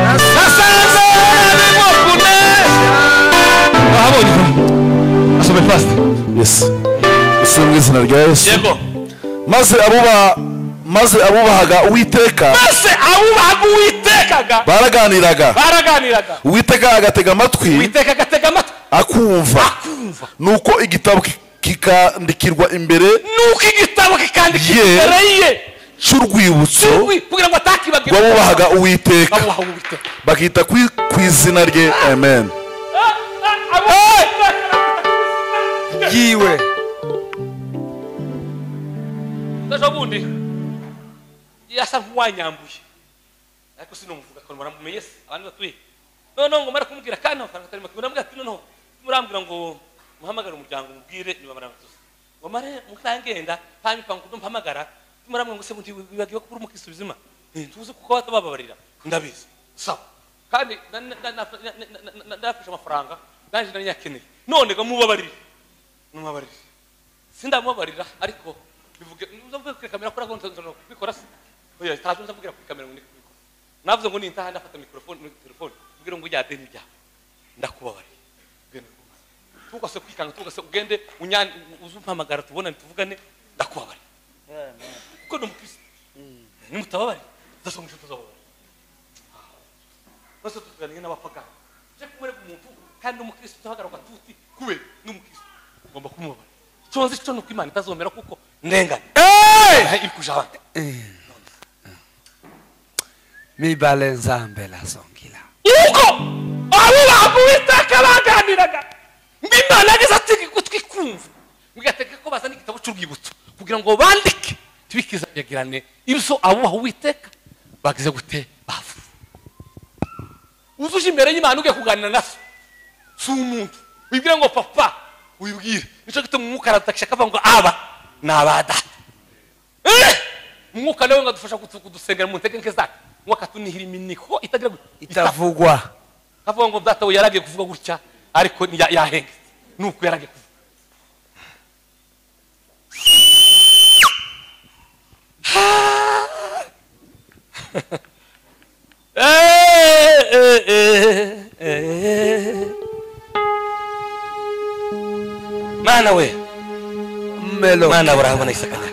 nasanze arimo kunesha wahabonye asome pasa yes usumwe izina rya Yesu yego maze abubahaga Uwiteka baraganiraga Uwiteka agatega amatwi akumva nuko igitabo kikandikirwa imbere ye cy'urwibutso kugira ngo atakibagirwa rw'abubahaga Uwiteka bakita ku izina rye amen yiwe ndaje bundi yasa nk'uwanyambuye ariko sinomuvuga ko muramumenye se abandi batuye none ngo mara kumubwira kandi amafaranga atari make muramubwira ati noneho murambwira ngo muhamagara umuryango mubwire niba baramutse ngo mare mukangenda pampa ngo mpamagara muramwe ngo se mundi bibagiye ko uri mukisubizima tuzi kuko batababarira ndabizi sawa kandi ndafisha amafaranga naje nanyakeneye none ngo mubabarire sindamubabarira ariko bivuge uzavuga kuri kamera kora konto bikora se oya tazo ndavugira kuri kamera ngo nikubikora navuze ngo nintaha ndafata microphone muri telefone kugira ngo ujyade n'ibyaha ndakubabarira tugase kwikanga tugase ugende uzumpamagara tubonane tuvugane ndakubabarira kuko no mukristo nimutababarira zasonje tuzababarira bose tuganira n'abapagani je kumure umuntu kandi umukristo tuhagara ugatuti kube n'umukristo iconzi cyo nuko Imana itazomera kuko ndengane iri kujabante Mi balenzambe la songila. uko abo bamuwitaka baganiraga ng'Imana ageze ati gutwi kumva ngigateka ko bazana igitabo cy'urwibutso kugira ngo bandike tubikizagirane ibyo abo bahuwiteka bagize gute bavu uzuje imbere y'Imana ugiye kuganira naso si umuntu wibwira ngo papa wibwire nico gituma umwuka aratakisha akavuga ngo aba nabada umwuka nawe ngadufasha kudusengera mu ntege nke zake mwaka tunihira iminiko itagira Itavugwa. kavuga ngo data we yaragiye kuvuga gutya ariko yahenge nuko yaragiye kuvuga mana we Melo. mana urabona isakanya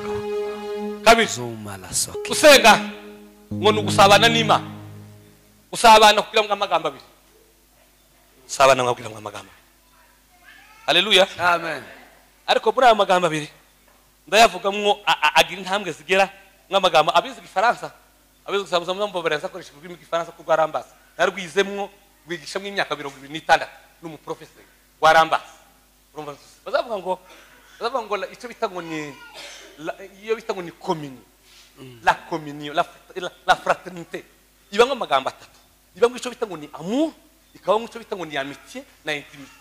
kabiri Zuma la soki. usenga ngo nugusabana n'Imana usabana kugira ngo amagambo abiri usabana ngo kugira ngo amagambo haleluya Amen. ariko muri aya magambo abiri ndayavugamwo agira intambwe zigera nk'amagambo abizi igifaransa abizi gusamuza mu mbobereza akoresha ururimi rw'igifaransa ko rwarambasa narwizemwo rwigishamwo imyaka 26 n'umuprofeseri warambasa urumva bazavuga ngo icyo bita ngo ni iyo bita ngo ni communion la communion la fraternité ibanga amagambo atatu ibanga icyo bita ngo ni amour ikaba icyo bita ngo ni amitié na intimité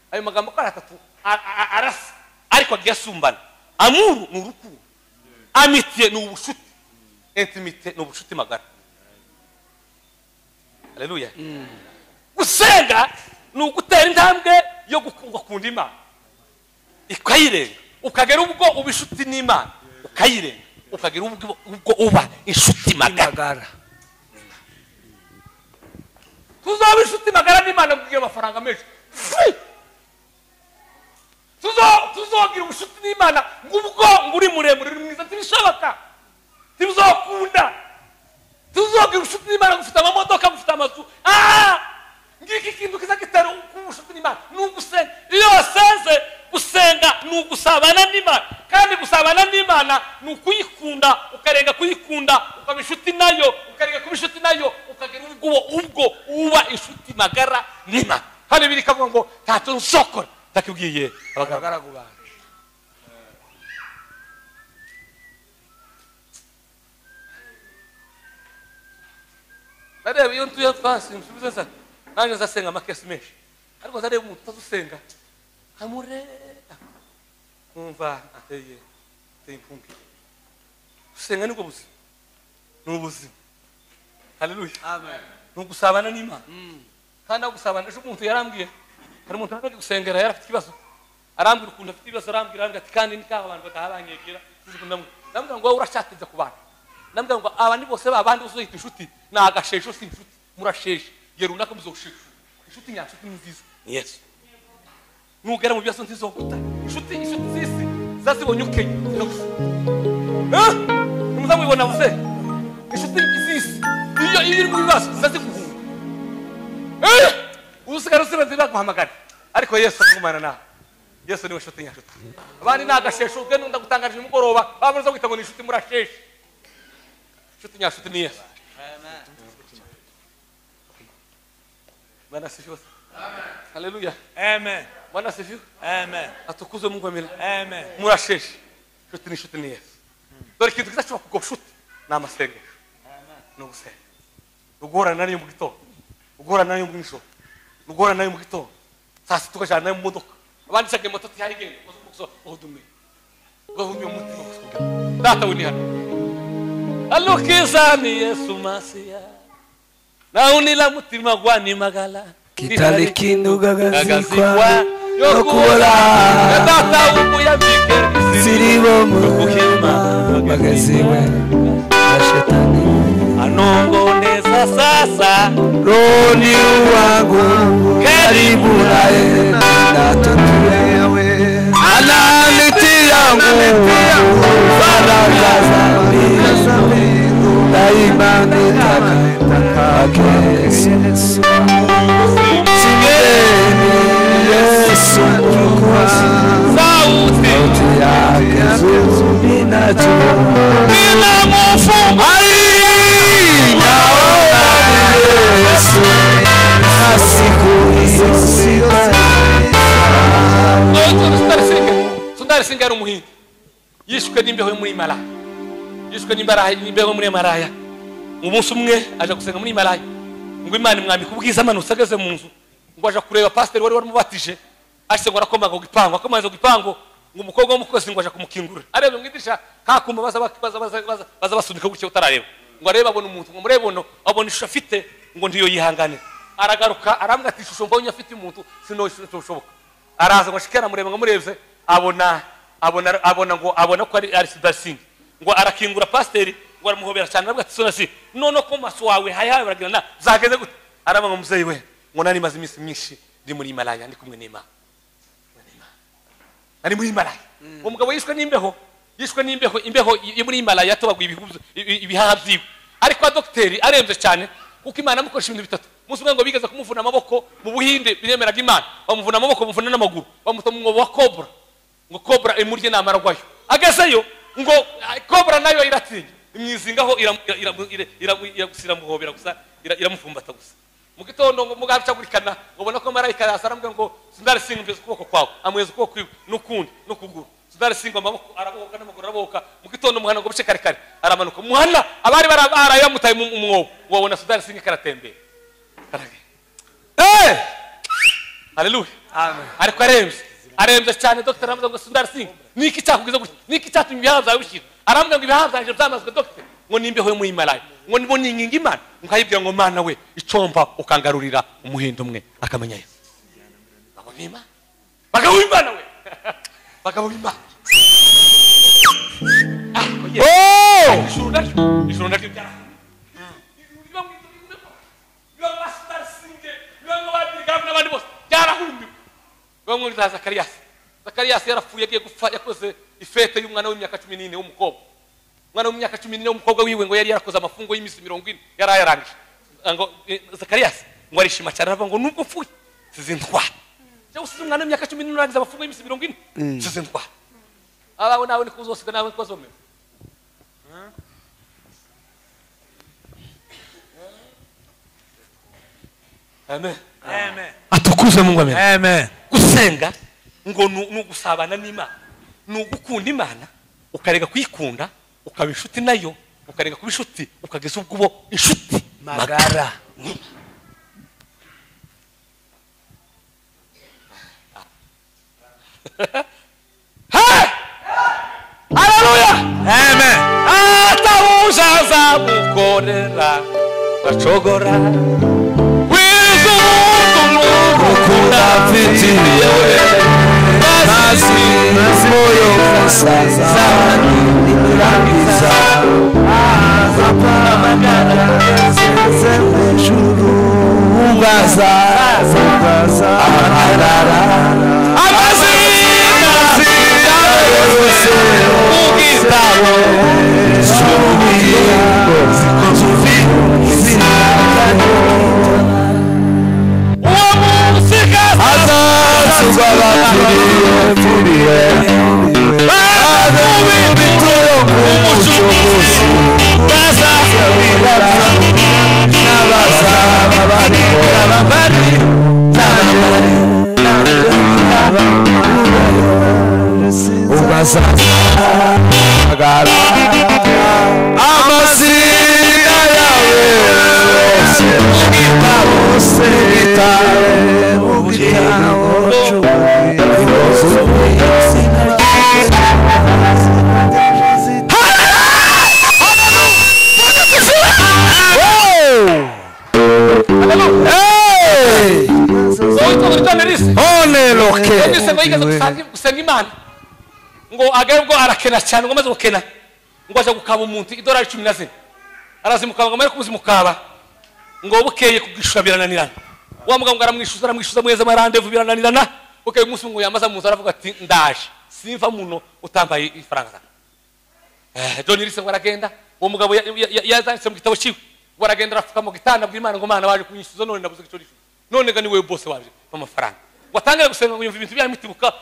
ayo magambo ko atatu arasa ariko agiyasumbana amour ni urukundo amitié ni ubushuti intimité ni ubushuti magara haleluya gusenga ni ugutera intambwe yo gukunda Imana ikayirenga ukagera ubwo ubishuti n'Imana ukayirenga ukagera ubwo uba inshuti magara tuzaba inshuti magara n'Imana kugira amafaranga menshi tuzogira ubushuti n'Imana ngubwo nguri muremure mwiza tibishoboka tibizokunda tuzogira ubushuti n'Imana gufite amamodoka gufite amazu ngiki kintu kiza kitera ubushuti n'Imana nugusenga iyo wasenze gusenga nugusabana n'Imana kandi gusabana n'Imana nukuyikunda ukarenga kuyikunda ukaba inshuti nayo ukarenga kuba inshuti nayo ukagira ubwo uba inshuti magara n'Imana hano biri kavuga ngo ntacyo nsokora ndakubwiye abagaragu bawe nareba iyo ntuye fasi nsubize nsa nanjye nzasenga amakesi menshi ariko nzareba umuntu utazusenga amureba kumva ateye impungi gusenga nibwo buzima ni ubuzima haleluya Amen. ni ugusabana n'Imana kandi aho gusabana ejo umuntu yarambwiye hari umuntu wari gusengera yari afite ikibazo arambwira ukuntu afite ibibazo arambwira ati kandi nikaho abantu batahabanyegera ndamubwira ngo wowe urashatiriza ku bantu ndamubwira ngo abandi bose babandi uzohita inshuti ni agashesho si inshuti murasheshe igihe runaka muzoshesha inshuti nyanshuti ni nziza ni Yesu nugera mu bibazo ntizoguta inshuti z'isi zazibonye ukeye nimuzamubibona bose inshuti z'isi iyo iri mu bibazo zaziguhunga usigara usira guhamagara ariko Yesu akumana nawe Yesu niwe nshuti nyanshuti abandi ni agashesho ubwe ndagutangarije umugoroba babuze kwita ngo ni inshuti murasheshe inshuti nyanshuti ni Yesu Bwana sifiwe. Amen. Haleluya. Amen. Bwana sifiwe. Amen. Atukuzwe Mungu amina. Amen. Murasheshe. Inshuti ni Yesu. Dore ikintu kizacuba kuko nshuti ni amasengesho. Amen. No gusenga. Ugora nayo mu gitondo. Ugora nayo mu nijoro. Ugora nayo mu gitondo. Sasa tukajana nayo mu modoka. Abandi sage moto tihari genda. Uhudume. Uhudume umutima kusugira. Data wini hano. Alukiza ni Yesu Masia. Na unila mutima gwani magala Kitali kindu gagazikwa Yokura Data ubu ya mike Siribo muhima Magaziwe Ashetani Anongo neza sasa Roni wangu Karibu nae Natutule yawe Ananiti yangu Baraka zambi Daima nitaka Yesu Singeni Yesu Sauti ninamufumba Yesu na siku hiyo Sundari Singa yari umuhinzi yishwe n'imbeho yo muri Malaya, yishwe n'imbeho muri Malaya. Umunsi umwe aje gusenga muri Malaya ngo Imana imwambika ubwiza amanutse ageze mu nzu ngo aje kureba pastor wari wamubatije ashye ngo arakomanga ku gipango, akomanze ku gipango ngo umukobwa w'umukozi ngo aje kumukingurira arebe mwidirisha kakuma baza basunika gutyo utarareba ngo arebe abona umuntu ngo murebe bono abona ishusho afite ngo ndiyo yihanganira aragaruka arambwa ati ishusho mbonye afite umuntu sinobishoboka araza ngo shikana murebe ngo murebye abona ko ari Sidasinga ngo arakingura pastor ngo aramuhobera cyane arabwa ati sonasi none ko maso wawe hayaye baragirana zageze gute araba ngo muzeyi we ngo nari maze iminsi myinshi ndi muri Malaya ndi kumwe n'Imana ari muri Malaya umugabo yishwe n'imbeho imbeho yo muri Malaya yatobagwa ibihaha byiwe ariko adokiteri aremze cyane kuko Imana amukoresha ibintu bitatu muzi ngo bigeze kumuvuna amaboko mu Buhinde biremeraga Imana bamuvuna amaboko bamuvuna n'amaguru bamuta mu mwobo wa cobra ngo cobra imurye namara gwayo agaseyo ngo cobra nayo iratinya imyizingaho iragusira muhobera gusa iramufumbata gusa mu gitondo ngo mugabicagurikana ubona ko marayika yasarambwe ngo Sundari Singa mbeze ukuboko kwawe amweze ukuboko kwiwe n'ukundi no kuguru Sundari Singa amaboko araboka n'amaguru araboka mu gitondo muhana ngo bice kare aramanuka muhana abari barabara yamutaye mu mwobo wabona Sundari Singa karatembera haleluya amen ariko aremze cyane Dr. Ramza ngo Sundari Singa niki cyakugize gutya niki cyatumye ibihaza bishira arambwa ngo ibihaza byamazwe Dr. ngo nimbeho muri Malaya ngo nibone inginga Imana nkayibwira ngo Mana we icomba ukangarurira umuhindo umwe akamenya Yesu abonima bagabo Imana we bagabo Imana ijuru naryo byara Sundari Singa n'abandi bose byarahumbiwe bamwe za Zakarias yarapfuye agiye gupfa yakoze ifete y'umwana w'imyaka 14 w'umukobwa umwana w'imyaka 14 w'umukobwa wiwe ngo yari yarakoze amafungo y'imisi 40 yarayarangije ngo Zakarias ngo arishima cyane aravuga ngo nubwo pfuye sizintwa cyo usize umwana w'imyaka 14 urangiza amafungo y'imisi 40 sizintwa abawe nawe niko uzosiga nawe niko azomera amen atukuze Mungu amen gusenga ngo nugusabana n'Imana nugukunda Imana ukarega kuyikunda ukaba inshuti nayo ukarega kuba inshuti ukageza ubwo inshuti magara haleluya amen atawuzaza mukorera bacogora Kundafitiye basi moyo musaza nirangiza azapamagara zezejuru ugaza amarara amazina yose ugitabo subiye zikozufi sinakano Azazubabapiriye Adubi bituro kumuchukuzi Baza yabirara Nabaza babari Nababari Ubaza Agara Amazina yawe Ugitabo gusenga Imana ngo agabwo arakena cyane ngo maze gukena ngo aje gukaba umuntu idolari 10 arazimukaba ngo amare kumuzimukaba ngo bukeye kugishura birananirana wa mugabo aramwishuza mweze amarandevu birananirana bukeye umunsi ngo yamaza muza aravuga ati ndaje simva muno utambaye ifaranga John Lise ngo aragenda uwo mugabo yazanditse mu gitabo ciwe waragenda arafuka mu gitanda bw'Imana ngo Mana waje kunyishuza none nabuze icyo rishuza none ga ni wewe boss waje amafaranga watangire gusenga ngo yumva ibintu byamutibuka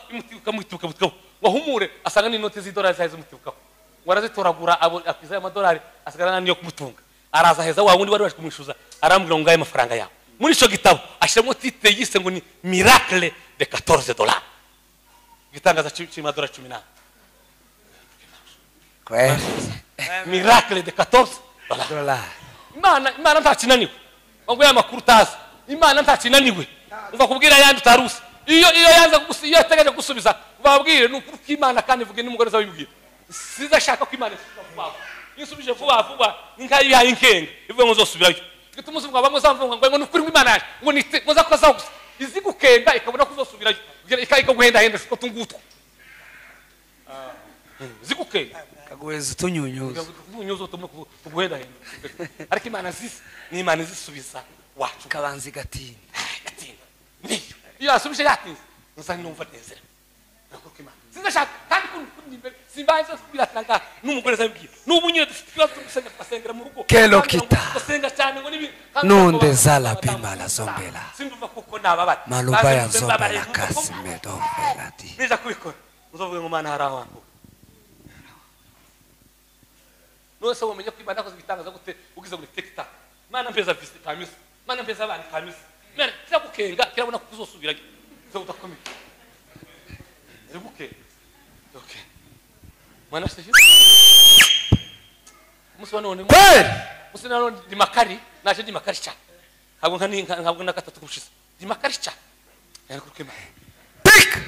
mutibuka wahumure asanga ni note z'idolari zaje mutibuka warazitoragura abo akiza amadolari asigarana niyo kumutunga araza heza wa wundi wari waje kumwishuza arambwira ngo ngaye amafaranga yawe muri ico gitabo ashiramo titre yise ngo ni miracle de $14 gitangaza $10 kweli miracle de $14 imana ntakinaniwe ngo yamakuru tazi imana ntakinaniwe uva kubwira yandi utarusi iyo yanza iyo yategereje gusubiza babwire n'ukuri kw'Imana kandi vuge n'umugore zawe bibwira siza shaka ko Imana vuba insubije vuba inkayi yayi nkenge ivuga ngo zosubirayo gituma uvuga bamwe zamvuga ngo n'ukuri kw'Imana yaje ngo nite ngo zakoza gusa izigukenda ikabona kuzosubirayo ikaguhenda henda siko tungutwa zigukenda kaguheza tunyunyuza unyuzo tuguhenda henda ariko Imana zisi ni Imana zisubiza wacu kabanzi gatinda iyo asubije yatinze nsa numva nezera nakuko Imana sinashaka kandi kunimbe simbanze kubiratanga n'umugore zabibwira n'ubunye dufite tugusenga twasengera mu rugo kelo kita tusenga cyane ngo nibi nunde zala bima la zombela simvuga kuko nababara maluba ya zombela kasimedo velati niza kubikora uzovuga ngo Mana harawangu nose womenye ko Imana koze bitangaza gute ugize muri TikTok Mana mpeza visi kamisi Mana mpeza abana kamisi Mera cyagukenga kirabona kuzosubirayo zo utakomeye zibuke okay Mana se muswana none kweli musina none di makari naje di makari cyane ntabwo na gatatu kushize di makari cyane yariko kema tik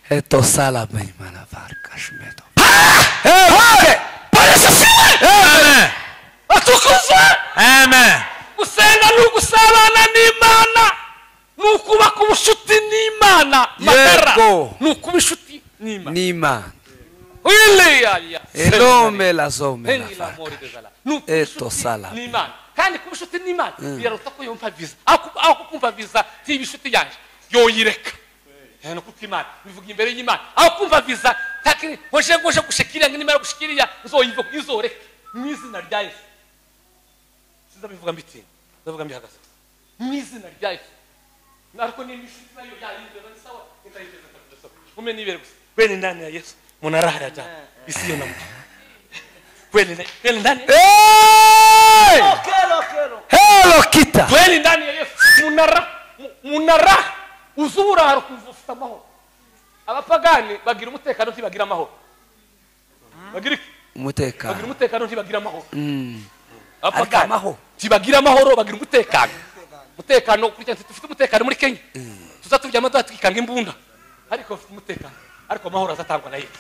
eto sala bima la varka shmedo amen atukuza amen gusenga n'ugusabana n'Imana n'ukubaka ubushuti n'Imana magara n'ukuba inshuti n'Imana Haleluya elome la zombela eto sala n'Imana kandi kuba inshuti n'Imana biraruta ko yumva visa aho kumva visa y'ibishuti yanje yoyireka no kuko Imana bivuga imbere y'Imana aho kumva visa takiri hoje gushikira n'Imana gushikiriya uzoyivuga izoreka mu izina rya Yesu bivuga mbiti ndavuga mbihagaze mu izina rya Yesu nariko ni mishiti nayo yayindira ni sawa itayigeza kabisa ume nibere gusa kweli ndani ya Yesu munarahara ja isiyo na mtu kweli ndani hello kita kweli ndani ya Yesu munara uzura harukuvufuta amahoro abapagani bagira umutekano ntibagira amahoro bagira umutekano ntibagira amahoro apagamaho tibagira amahoro bagira umutekano kuri cyane dufite umutekano muri Kenya tuzatujya amaduha tukikanga imbunda ariko ufite umutekano ariko amahoro azatangwa na Yesu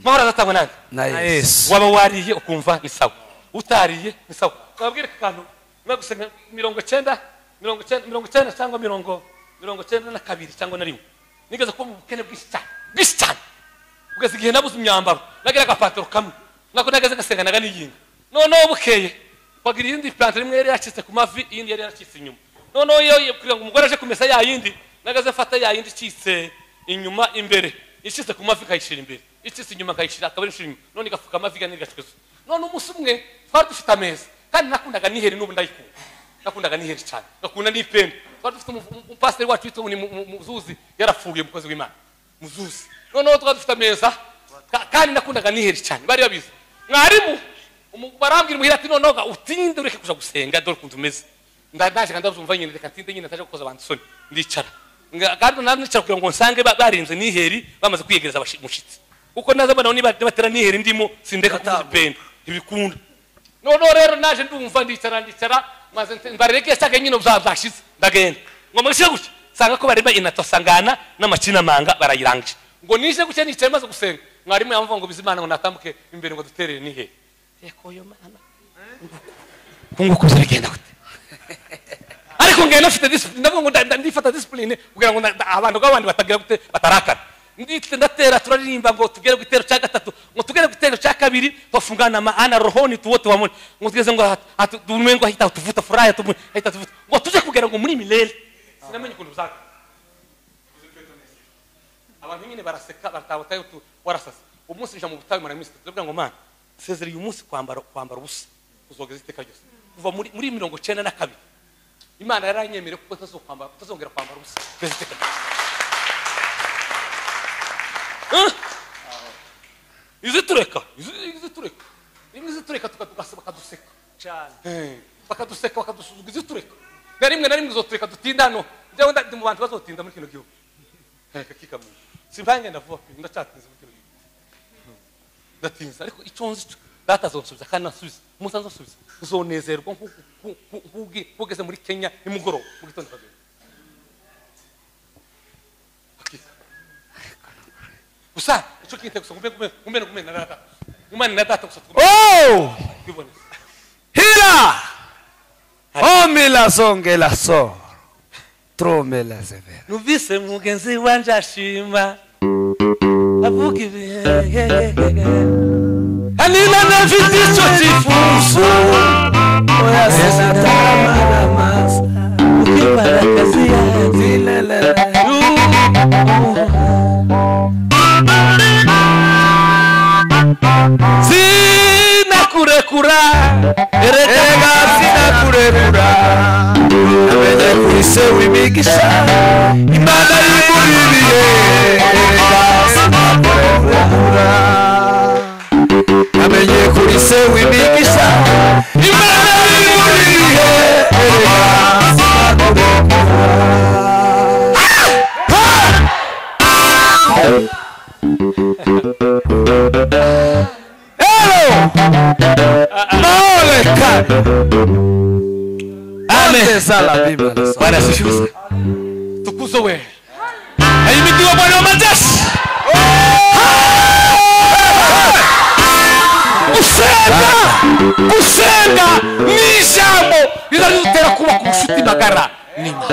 amahoro azatangwa na Yesu waba wariye ukumva ni sawa utariye ni sawa babwire kantu nagusenga 90 cyangwa 92 cyangwa na rimwe nigeze kuba mu bukene bw'isi cyane ugeze igihe nabuze imyambaro nagira agapataro kamwe nako nageze gasenganaga n'iyinga noneho bukeye bagira iyindi plante rimwe yari yacitse ku mavi iyindi yari yaracitse inyuma noneho iyo kugira ngo umugore aje kumesa ya yindi nagaze fata ya yindi citse inyuma imbere icitse ku mavi kayishira imbere icitse inyuma kayishira akabari shiri none igafuka amavi gani gacikezo none umunsi umwe twari dufite ameza kandi nakundaga niheri n'ubu ndayikunda nakundaga niheri cyane nakunda n'ipende twari dufite umupasiteri wacu witwa ni Muzuzi yarapfuye mukozi w'Imana Muzuzi noneho twari dufite ameza kandi nakundaga niheri cyane bari babizi mwarimu barambwira muhira ati nonoga utinde ureke kuja gusenga dore kuntu meze ndaje kandi ndazumva nyine reka ntinde nyine ntaje gukoza abantu soni ndicara kandi nanicara kugira ngo nsange barinze niheri bamaze kwiyegereza abashitsi uko naza bana ni batera niheri ndimo sindeka kuzipenda ibikunda noneho rero naje ndumva ndicara maze mbareke cyage nyine uzabashize ndagenda ngo mwishe gutya sanga ko bari inatosangana n'amakina manga barayirangije ngo nije gutya nicaye maze gusenga mwarimu yamvuga ngo bizimana ngo natambuke imbere ngo duterere niheri ekoyo mana kunguko bigenda gute ariko ngenda afite discipline ndavuga ngo ndifata discipline kugira ngo abantu b'abandi batagira gute batarakana nditse ndatera turaririmba ngo tugere gutero cya gatatu ngo tugere gutero cya kabiri twafungana maana rohoni tuwote wamone ngo tugeze ngo dumengo ahita tuvuta furaha ahita tuvuta ngo tuje kugera ngo muri milele sinamenye ukuntu uzaka abantu nyine baraseka batabataye warasasa umunsi nja mu butayu mara minsi tuvuga ngo mana sezeri uyu munsi kwambara ubusa uzogeza iteka ryose kuva muri 92 Imana yaranyemere kuko tazongera kwambara ubusa kwezi iteka izitureka rimwe izitureka bakaduseka cyane bakaduseka bakadusuzuga izitureka na rimwe izotureka dutinda hano njyewe ndi mu bantu bazotinda muri kino gihugu kakikamwe simpange ndavuga ndacatinze muri kino gihugu ndatinze ariko icyo nzi data azonsubiza kandi nasubiza umunsi azonsubiza uzonezerwa nk'ugeze muri Kenya nimugoroba mu gitondo kabiri gusa icyo kinte gusa kumbe na data umwana na data gusa kwiboneza hira omila songe la so tromela severa numvise mugenzi wanje ashima avuga anina nafite icyo cyifuzo oya sinatamana masa ukibara kazi yanjye sinakurekura erega sinakurekura namenye kuri se w'imigisha imana y'imuribiye erega sinakurekura namenye kuri se w'imigisha imana y'imuribiye erega sinakurekura Amen. Sala Biblia. Bwana asifiwe. Tukuzwe wewe. Ahimidiwe Bwana wa majeshi. Gusenga ni ijambo rizadutera kuba ku bucuti magara nima.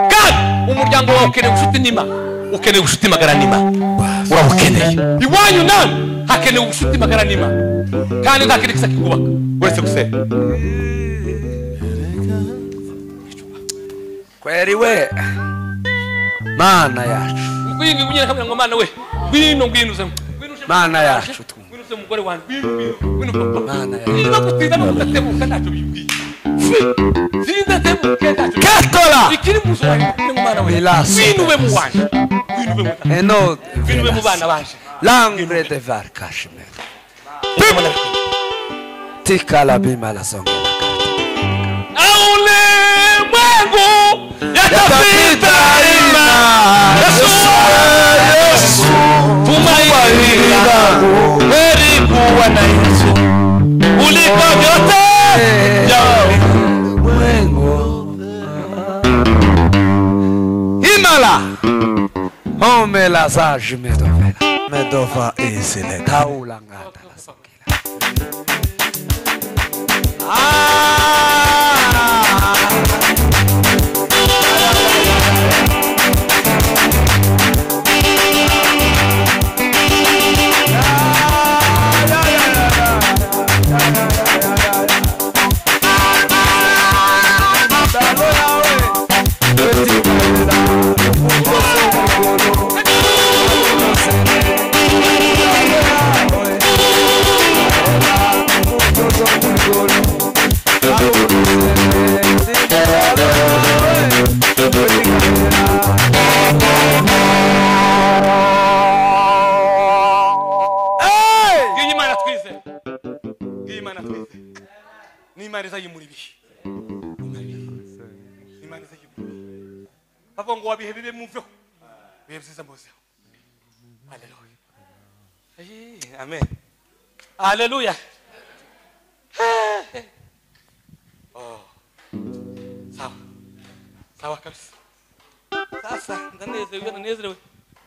Kandi umuryango wawe ukeneye ubucuti nima. Ukeneye ubucuti magara nima. Urabukeneye. Iwanyu namwe hakeneye ubucuti magara nima. Kandi nta kindi kisakikubaka uretse gusenga. Kweli we mana yacu ngwino unyere kamera ngo mana we ngwino mana yacu ngwino umugore wanjye ngwino mana yacu niba gutinda no kudatebuka ntacyo bibwiye sindatebuka ntacyo katola ikiri muzo wanjye ngo mana we ngwino ube mu wanjye eno ngwino ube mu bana banje langre de varkashme tikala bima la songa aule mwangu yatapita ima Yesu tumaini langu heri kuwa na Yesu kuliko vyote vya ulimwengu imala omela sage medova isile kaula ngata la sokila n'Imana yimuribi ngo wabihe bibe mumveho bihe byiza mbozeho haleluya amen haleluya sawa kabisa sasa ndanezerewe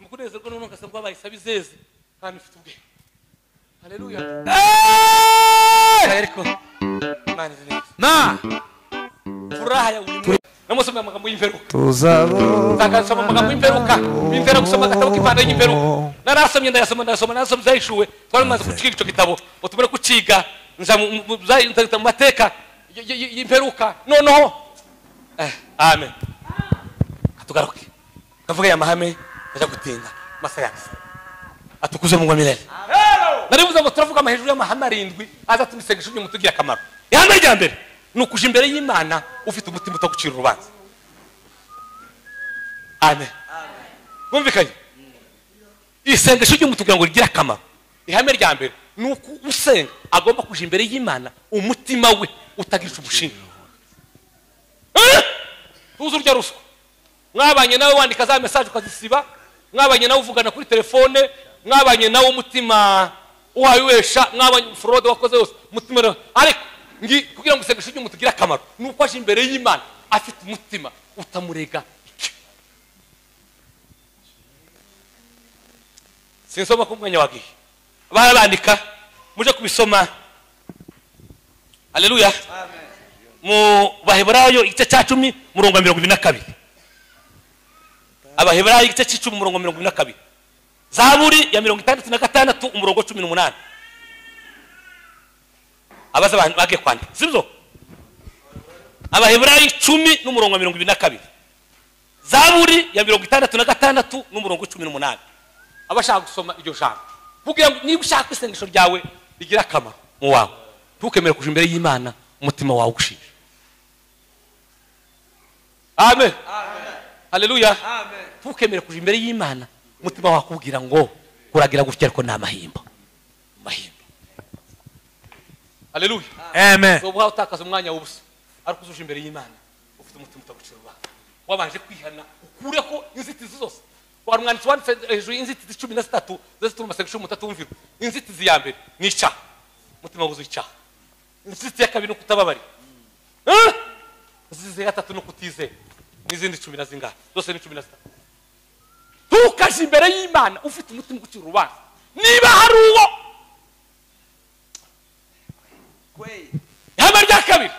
mukunezerwa none ngasanga abayisaba izeze kandi mfite ubwe haleluya ariko na furaha ya ulimwengu namusoma amagambo y'imperuka tuzabo takasoma amagambo y'imperuka gusoma agatabo k'Imana y'imperuka narasomye ndasoma zayishuwe twarimaze kuciga ico gitabo utumere kuciga nja mu mateka y'imperuka noneho amen atugaruke kavuga ya mahame aja gutinda masayansi atukuze mu ngomilele naribuza ngo turavuga amahejuru y'amahame 7 aza tumisegesha ibyo mutugira akamaro ihame rya mbere nukuja imbere y'Imana ufite umutima utagucira urubanza amen mwumvikanye isengesho ryo mutugira ngo rigira akamaro ihame rya mbere nuko usenga agomba kuja imbere y'Imana umutima we utagisha ubushinga. Tuzi urya ruswa, mwabanye nawe wandika za message ukazisiba, mwabanye nawe uvugana kuri telefone, mwabanye nawe umutima uwayuwesha, mwabanye fraud wakoze yose umutima. Ariko kugira ngo usengeshe umuntu ugira akamaro nuko aje imbere y'Imana afite umutima utamurega. Sinsoma ku mwanya wagiye barabandika muje kubisoma. Haleluya, amen. Mu Baheburayo igice cya 10 murongo 22. Abaheburayo igice cya 10 murongo 22. Zaburi ya 66 umurongo 18. Abaza abantu bagiye kwandika sibyo? Abaheburayo 10 n'umurongo 22. Zaburi ya 66 n'umurongo 18. Abashaka gusoma iryo jambo kugira ngo niba ushaka isengesho ryawe rigira akamaro mu wawe ntukemere kuja imbere y'Imana umutima wawe ugushije. Amen, amen. Haleluya, amen. Ntukemere kuja imbere y'Imana umutima wawe kubwira ngo kuragira gutya ariko na mahimba. Haleluya, amen. So buha utakaza umwanya w'ubusa ariko uzuja imbere y'Imana ufite umutima utagucira urubanza, wabanje kwihana ukureho inzitizi zose. Warumwanditsi wanditse hejuru inzitizi 13 zituma amasengesho mutatumvira. Inzitizi ya mbere ni icyaha, umutima wuzuye icyaha. Inzitizi ya kabiri no kutababarira, inzitizi ya gatatu no kutizera, n'izindi 10 na zingahe zose ni 13. Tukaje imbere y'Imana ufite umutima ugucira urubanza niba hari uwo ihame rya kabiri.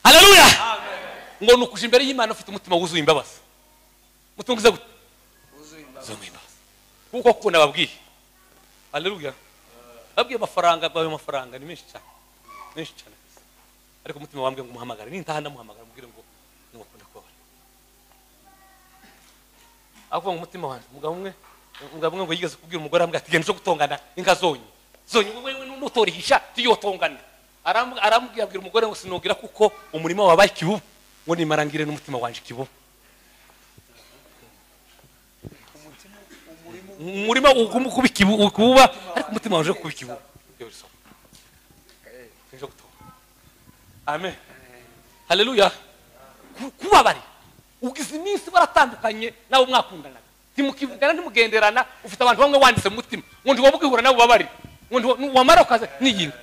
Haleluya, amen. Ngo nukuje imbere y'Imana ufite umutima wuzuye imbabazi. Mutunguze gute wuzuye imbabazi kuko kuna babwiye. Haleluya, babwiye amafaranga bawe, amafaranga ni menshi cyane, menshi cyane. Ariko umutima wambwe ngo umuhamagara n'intahana muhamagara mubwire ngo nimukunda kuba ako mu mutima wanjye. Mugabo umwe ngo yigeze kubwira umugore ambwa ati genda cyo gutongana inka zonyi wewe n'utorihisha tiyotongana. Arambwira umugore ngo sinogira kuko umurimo wabaye kibubu ngo nimarangire n'umutima wanje kibubu. Umurimo kubikibuba ariko umutima wanje kubikibuba. Amen, haleluya. Kubabari ugize iminsi baratandukanye nawe mwakundana timukivugana ntimugenderana ufite abantu bamwe wanditse mu mutima ngo ndi wabugihura nabo babari ngo wamara ukaza niyinga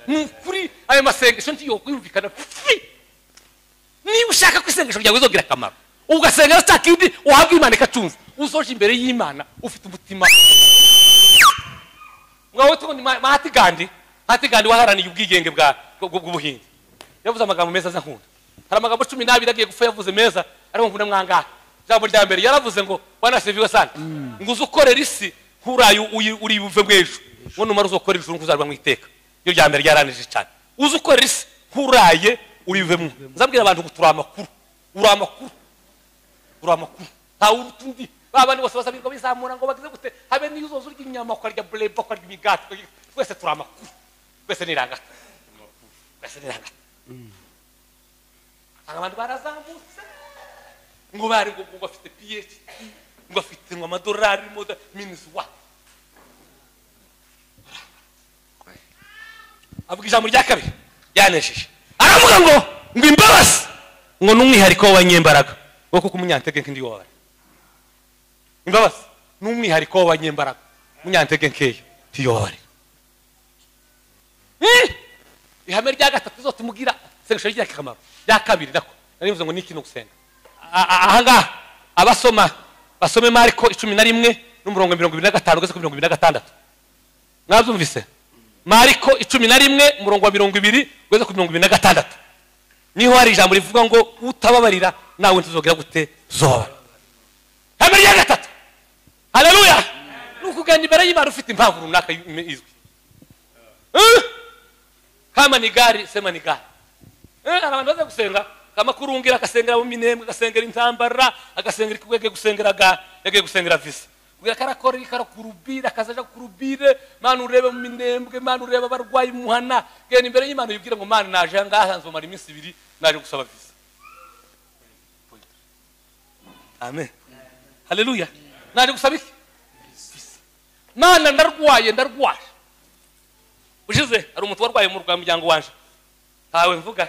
kuri ayo masengesho ntiyo kwumvikana. Niba ushaka kwisengesho ryawe uzogira akamaro ugasenga cyakindi uhabwa Imana ikacunza uzoje imbere y'Imana ufite umutima ngaho tundi Mahati Gandhi waharaniye ubwigenge bw'ubuhinzi yavuze amagambo meza zankunda. Hari amagambo 12 agiye gupfa yavuze meza ariko mvuna mwanga. Jambo rya mbere yaravuze ngo bwana seviwe sana ngo uzukorera isi hurayo uri buve bwejo ngo numara uzokorera ijuru kuzarwa mu iteka. Iyo rya mbere yaranije cyane. Uzukorera isi huraye uri buve mu. Nzabwira abantu gutura amakuru nta urutundi babandi bose basabirwa bizamura ngo bagize gute habe niyo uzoza urya inyama ukarya bleba ukarya imigati twese tura amakuru twese nirangata abantu barazamutse ngo bari ngo bafite PhD ngo afite ngo amadolari moda minus wa avuga ijambo rya kabiri yanesheje aravuga ngo imbabazi ngo n'umwihariko w'abanyembaraga wo kuko umunyantege nk'indi wabari. Imbabazi n'umwihariko w'abanyembaraga umunyantege nkeyo tiyobari. Ihame rya gatatu zotumugira sengesho rya kamaro rya kabiri nako narivuze ngo niki no gusenga. Ahanga abasoma basome Mariko 11 n'umurongo 25 ugeze ku 26. Mwabyumvise? Mariko 11 umurongo wa 20 ugeze ku 26. Niho hari ijambo rivuga ngo utababarira nawe ntuzogira gute zoba. Ihame rya gatatu. Haleluya. Nukugenda imbere y'Imana ufite impamvu runaka izwi. Kama ni gari sema ni gari. Abantu baza gusenga kama kurungira akasengera mu minembwe agasengera intambara agasengera ikugege gusengeraga yage gusengera visa. Kugira karakora ikarakurubira akazaja kurubire manu urebe mu minembwe manu urebe abarwayi muhana genda imbere y'Imana yibwira ngo mana naje ngaha nzomara iminsi 2 naje gusaba visa. Amen. Haleluya. Naje gusaba iki? mana ndarwaye ushize ari umuntu warwaye mu muryango wanje ntawe mvuga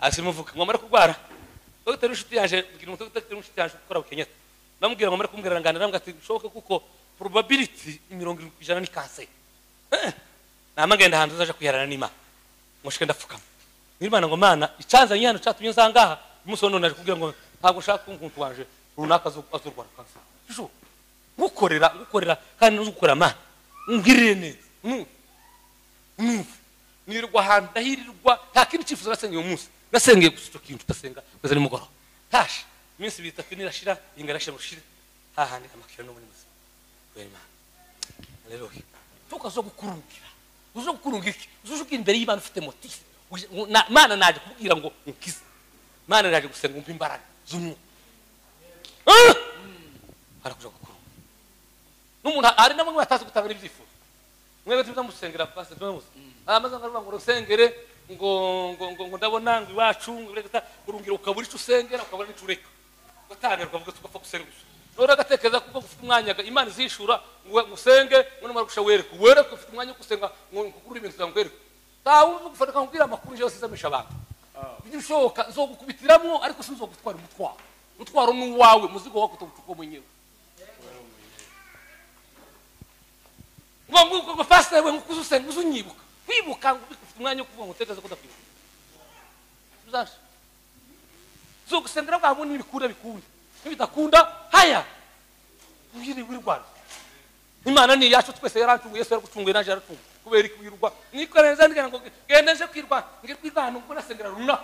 asimuvuga ngo mara kurwara dogiteri w'inshuti yanje mbwira umuntu dogiteri w'inshuti yanje ukora Kenyatta namubwira ngo mara kumbwira nganira ngati bishoboke kuko probability 70% ni cancer namagenda hanze zaje kuyarana n'Imana mushike ndapfukama n'Imana ngo mana icanza nyano catumye nzangaha umusono naje kubwira ngo ntabwo ushaka umuntu wanje runaka azurwara cancer bisho gukorera kandi n'uzukora mana ngirire neza nirwa hantu ndahirirwa nta kintu cyifuzo nasengeye uyu munsi nasengeye gusa icyo kintu utasenga kugeza nimugoroba tashi iminsi 3 nirashira ingarashira mushire hahandi amakiro no muri muzi wema haleluya tukazo gukurungira uzo gukurungika uzo imbere y'Imana ufite motif mana naje kubwira ngo ukize mana naje gusenga umpa imbaraga z'umwe harakuja gukurunga n'umuntu ari namwe batazi gutanga ibyifuzo mwebwe tuzamusengera pastor Thomas amaze ngaruba ngo rusengere ngo ndabona ngo iwacu ngo leta urungira ukaburi usengera ukabura n'icureka gatanga ukavuga tugapfa gusenga nora gatekereza kuko ufite umwanya Imana izishura ngo usenge ngo mara gushawere ufite umwanya gusenga ngo kuri ibintu zamwereka tawo ugufata kumbwira amakuru yose izamisha abantu bishoboka nzogukubitiramo ariko sinzogutwara umutwaro n'uwawe muzigo wako tubutuko mwenyewe ngo pastor we ngukuzusenga uzunyibuka kwibuka ngo ufite umwanya kuvuga ngo utekereza kudakwibuka uzasha zo gusengera bwabo n'ibikunda nibidakunda haya uyiri wirwana Imana ni yacu twese yarantunguye Yesu yaragutunguye naje yaratunguye kubera ikwirwa nikoreza ndigana ngo genda nje kwirwana ngo nasengera runa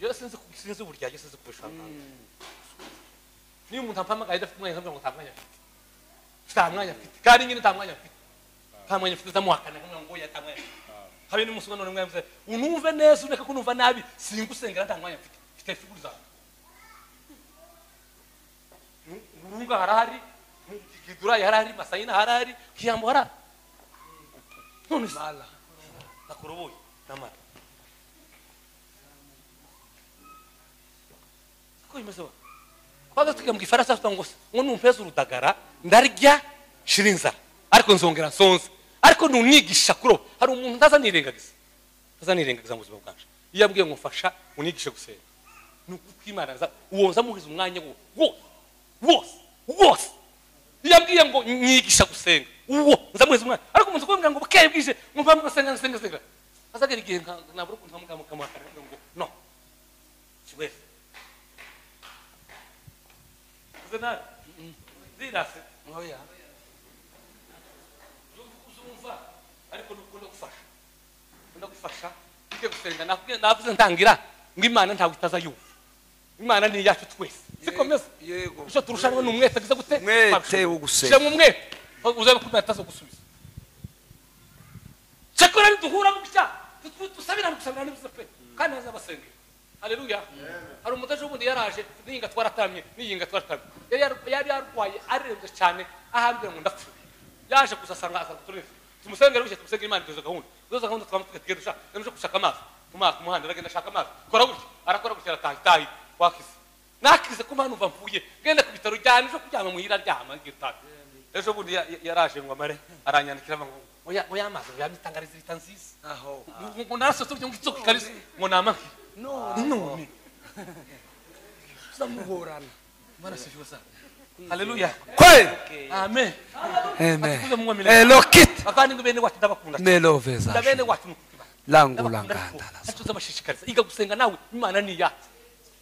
Yesu sinzi burya Yesu kubishaka niyo umuntu ampamagaye dafite umwanya ngo ntamwanya kandi nyine ntamwanya afite tamuhakana ngo yatamwanya habe ni musuga none mwamze unumve neza uneka kunumva nabi singusengera ntamwanya mfite figuri zawe urunga harahari kidura harahari masayina harahari kiyambo harahari none sala nakuroboye namara ko imeze wa kwaga tukambwa ifarasa ngo numpeza urudagara ndarya shirinza ariko nzongera nsonze ariko nunigisha kuro hari umuntu ntazanirengagiza mu buzima bwanje iyo abwiye ngo mfasha unigishe gusenga nukwimana uwo nzamuhiza umwanya wose iyo abwiye ngo nyigisha gusenga uwo nzamuhiza umwanya ariko umuntu kumbwira ngo bukeye bwije mumva musenga azagera igihe nabura ukuntu nkamukamwakara ngo no kiwe Zenari dirase oya uzumva ariko nukunda gufasha ije gusenga navuze ntangira ngo Imana ntawe itazayumva Imana ni yacu twese sikomeza yego cyo turushanwa n'umwete gize gute mwete wo gusenga cyangwa umwete uzabe kumeta zo gusubiza cyakora duhura mu bya tusabira n'ibize pe kandi azabasengera haleluya hari umutaje ubundi yaraje ninga twaratamye yari yarwaye arembye cyane ahambira ngo ndapfuye yaje kusasanga azatureze tumusengera bije tumusengera Imana izo gahunda twamutwegerusha nje gushaka amazi kumuhanda ragenda shaka amazi kora gutya arakora gutya tahi wakize nakize ko mpanu mvuye genda ku bitaro cyane cyo kujyama muhira ryama ngitaka ejo bundi yaraje ngo amare aranyandikira ngo oya amazi yabitangariza bitanziza aho ngo naso tubye ngitsoka kalisi ngo namaki no samuhorana mara sifiwe sana haleluya kweli amen lokit afani ngo bene watu ndabakunda neloveza ndabene watu langu langanda atuza bashishikariza iga gusenga nawe Imana ni yacu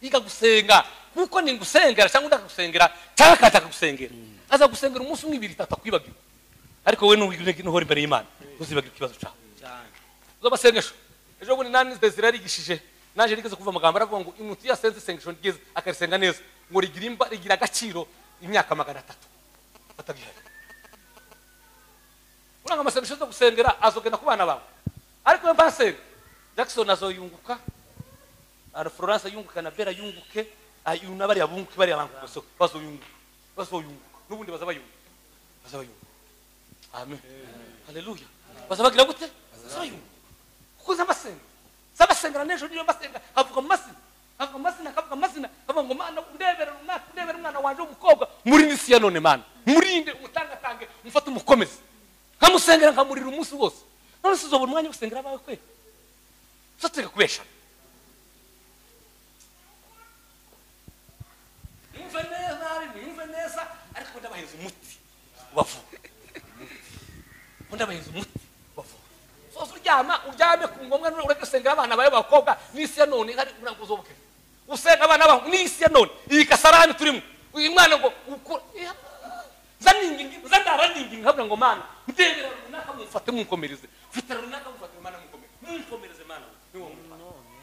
iga gusenga kuko ni ngusengera cyangwa ndagusengera cyakata gusengera aza gusengera umunsi umwe 2 3 kwibagiwe ariko we n'uhora imbere y'Imana uzibagira ikibazo cyawe uzabasengesho ejo bundi nani Desire yarigishije naje rigeze kuva amagambo aravuga ngo imuntu yasenze sengesho ndigeze akarisenga neza ngo rigira agaciro imyaka 300 batagihari uranga amasengesho zo gusengera azogenda ku bana bawe ariko mbasenga Jackson azoyunguka ara Florence yunguka na Bella yunguke ayuna bari abunguke bari abantu guso bazoyunguka nubundi bazabayunguka amen haleluya bazabagira gute bazabayunguka kuza amasenga sabasengera nejo niyo basenga avuga amazina avuga ngo mana ndebera umwana wanje umukobwa muri nisi ya none mana murinde umutangatange mufate umukomeze nkamusengera nkamurira umunsi wose none se uzobona umwanya wo gusengera abawe kwe satega kubesha numve neza ariko ndabahereza umuti wavuga ndabahereza umuti wavuga soza uryame ku ngombwa ureke gusengera abana bawe bakobwa nisi ya none hari urango uzoboke usenga abana bawe nisi ya none iyi kasarani turimo uyu mwana ngo zandarangingi nkabura ngo mana ndebera runaka mufate munkomereze mfite runaka mufate mana munkomereze mana niwo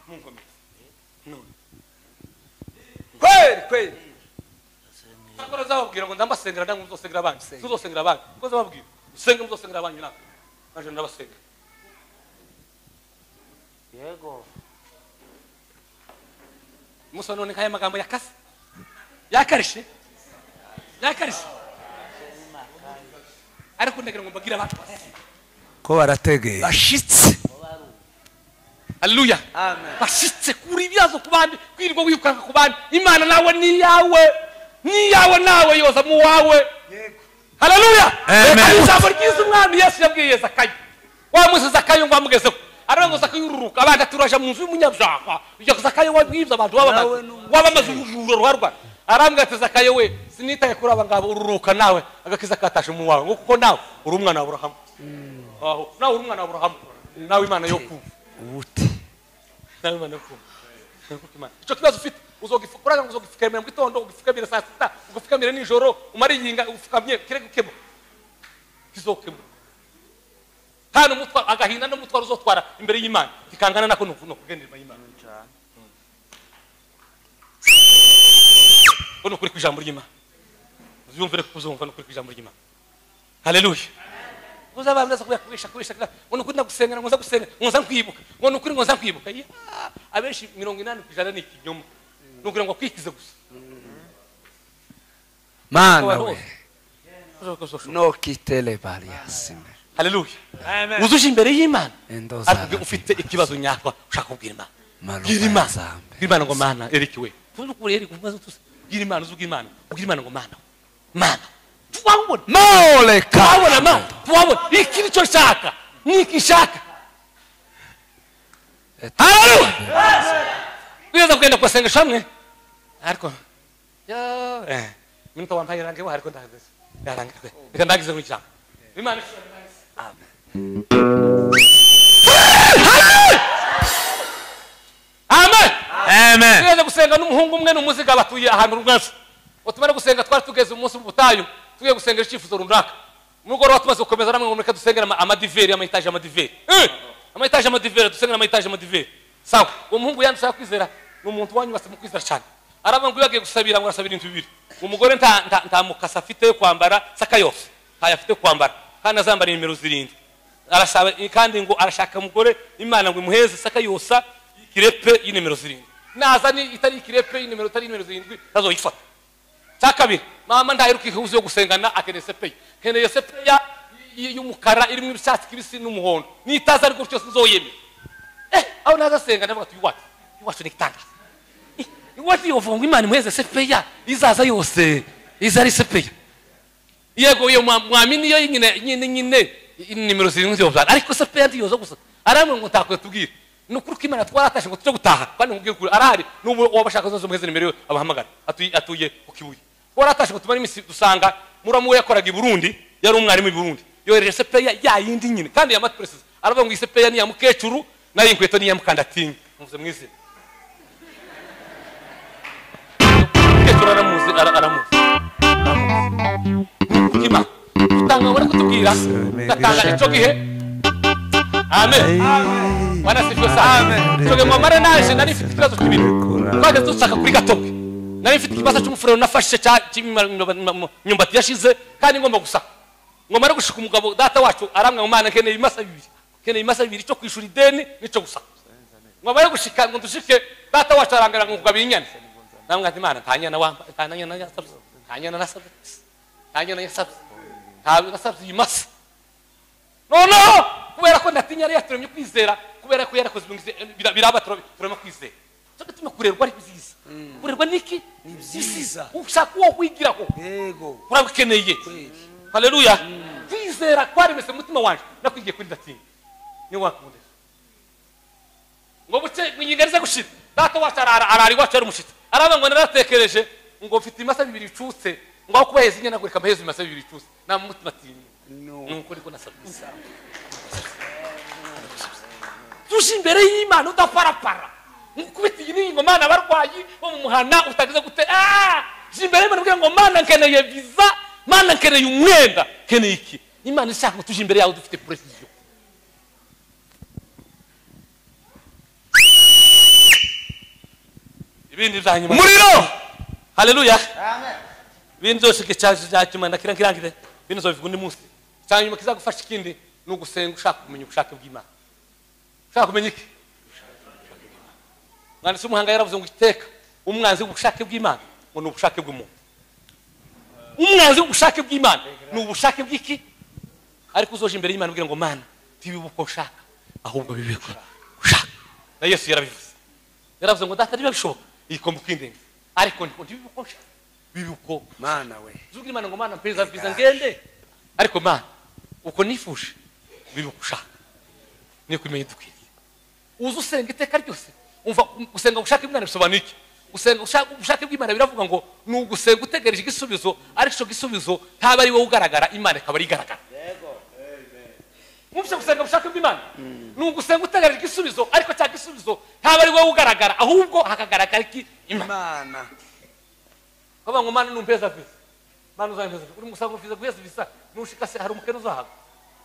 munkomereze none kweli akora zababwira ngo ndambasengera ndangu muzosengera abandi tuzosengera abandi ko zababwira usenga muzosengera abandi nako naje ndabasenga yego muso none kaya magambo yakase yakarishe ariko ndagira ngo mbagira abantu ko barategeye bashitse haleluya amen bashitse kuri ibyazo kubandi kwirwa wikanga kubandi imana nawe ni yawe nawe yoza mu wawe yego haleluya amen ijambo ryiza umwami Yesu yabwiye Zakayo wamuze Zakayo ngo amugezeho arango Zakayo ururuka abandi turaje mu nzu y'umunyabyaha iyo Zakayo wabwiza abantu wabamaze ujuro ruharwa arambwa ati Zakayo we sinitaye kuri aba ngabo ururuka nawe agakiza katashe mu wawe ngo kuko nawe uri umwana wa Abrahamu aho nawe uri umwana wa Abrahamu nawe imana yo ku uti nawe imana yo ku icyo kibazo ufite uzogifukura ngo uzogifukamira mu gitondo ugifukamira saa sita ugifukamira nijoro umara yinga ufukamye kirego kemo kizokemo hano mutwa agahinda no mutwaro uzotwara imbere y'Imana kikangana nako no kugenderwa y'Imana ono kuri kwijambo ry'Imana uzumvire kuzumva no kuri kwijambo ry'Imana haleluya uzabameza kubisha ono kuri ndagusengera ngo nzagusenga ngo nzakwibuka ngo nukuri ngo nzakwibuka abenshi 80% ni ikinyoma nugira ngo kwikize gusa mana we no kitele bariasime haleluya amen uzuje imbere y'Imana ariko ufite ikibazo nyakwa ushaka kubwira Imana ngo mana erikiwe tuzukuri eri kumaze tuse gira Imana uzugira Imana ngo mana tuwabona mole kabona tuwabona ikiri cyo shaka nikishaka haleluya biza kugenda kwasenga shamwe ariko minta wampaye range wa ariko ndaheze yarangira reka ndagize mu cyangwa Imana amen tugiye gusenga n'umuhungu umwe n'umuziga batuye ahantu runaka utumara gusenga twari tugeze umunsi mu butayu tugiye gusengera icyifuzo runaka umugoroba tumaze gukomeza namwe ngo mureke dusengera amadiveri amayitaje amadiveri dusengera amayitaje amadiveri sawa uwo muhungu yanditse kwizera n'umuntu wanyubatse mu kwizera cyane aravuga ngo yagiye gusabira ngo arasabira ibintu bibiri umugore nta mukasa afite kwambara saka yose afite kwambara kandi azambara nimero 7 arasaba kandi ngo arashaka umugore Imana ngo imuheze saka yosa kirepe y'inimero 7 naza ni itari kirepe y'inimero 7 tazoyifata cyakabiri mama ndaheruka ihuzo yo gusengana akenese pe keneye se pe y'umukara irimo ibyatsi kibisi n'umuhondo nitaza ariko cyose nzoyeme aho naza senga ndavuga iwacu ni kitanga iwacu yovunga Imana imuheze se pe izaza yose izari se pe yego yo mwamini yo nyine nimero 7 z'obana ariko se pe ndi yozo gusa aramwe ngo takwe tubwire nukuri Imana twaratashe ngo tuje gutaha kandi ngubwire arahari n'ubu wabashaka zo muheze nimero abahamagara atuye ukibuye twaratashe ngo tumara imisi dusanga muramu we yakoraga i Burundi yari umwarimu i Burundi yohereje se pe yindi nyine kandi ya mat precise aravuga ngo ise pe ni ya mukecuru nayo inkweto ni ya mukandatinga muze mwize mukecuru aramuzi kima utanga wari kutubwira tatanga icyo gihe amen wana sifyo sana cyo gihe mwamara naje nari mfite ikibazo kibiri twaje dusaka kuri gatoke nari mfite ikibazo cy'umufurero nafashe nyumbati yashize kandi ngomba gusaka ngomara gushika umugabo data wacu aramwe mu mana keneye imasa bibiri cyo kwishura ideni nico gusaka ngomara gushika ngo dushike data wacu arangara ngo kugaba inyana namwe ati Imana tanyana wamba tanyana nasabye ntabwo nasabye imasa no kubera ko ndatinya yari yaturemye kwizera kubera ko yarakoze biraba turema kwizera cyo gituma kurerwa ari byiza kurerwa niki Ni byiza. ushaka uwo kwigiraho Yego. urabikeneye Kweli. haleluya kwizera kwaremese mu mutima wanje nakwigiye kuri ndatinda ni wakunda ngo buce mwingarize gushira data wacu arari wacu ari umushitsi araba ngo naratekereje ngo mfite imasa bibiri icutse ngo aho kubaheza inyana gurika amaheza imasa bibiri icutse na mu mutima ati nuko ariko nasabisa tuje imbere y'Imana udaparapara nkubitiye n'ingo mana abarwayi bo mu muhana utagize gute je imbere y'Imana mbwira ngo mana nkeneye visa mana nkeneye umwenda nkeneye iki Imana ishaka tuje imbere yawe dufite precision ibindi byanyuma umuriro haleluya amen ibindi byose cyacuma nakirangire ibindi zo bivuga undi munsi cyanyuma kizagufasha ikindi ni ugusenga ushaka kumenya ubushake bw'Imana ushaka kumenya iki mwanditsi umuhanga yaravuze ngo iteka umwanzi w'ubushake bw'Imana ngo ni ubushake bw'umuntu umwanzi w'ubushake bw'Imana ni ubushake bw'iki ariko uzoje imbere y'Imana ubwira ngo mana ntibibuko nshaka ahubwo bibiko ushaka na Yesu yarabivuze yaravuze ngo data niba bishoboka ikomba kwindenge ariko ntibibuko nshaka bibuko Mana we. zugira Imana ngo mana mpeza visa ngende ariko mana uko nifuje bibuko ushaka ni kumenya dukwiriye uzu usenga iteka ryose umva usenga ubushake bw'Imana bisobanuye iki usenga ubushake bw'Imana biravuga ngo ni ugusenga utegereje igisubizo ariko icyo gisubizo ntaba ari wowe ugaragara Imana ikaba ari igaragara yego mubyo gusenga ubushake bw'Imana ni ugusenga utegereje igisubizo ariko cya gisubizo ntaba ari wowe ugaragara ahubwo hakagaragara iki Imana baba ngo mana numpeza visa mana uzampeza uri musanga ufite guheza visa nushika se hari umukene uzahaga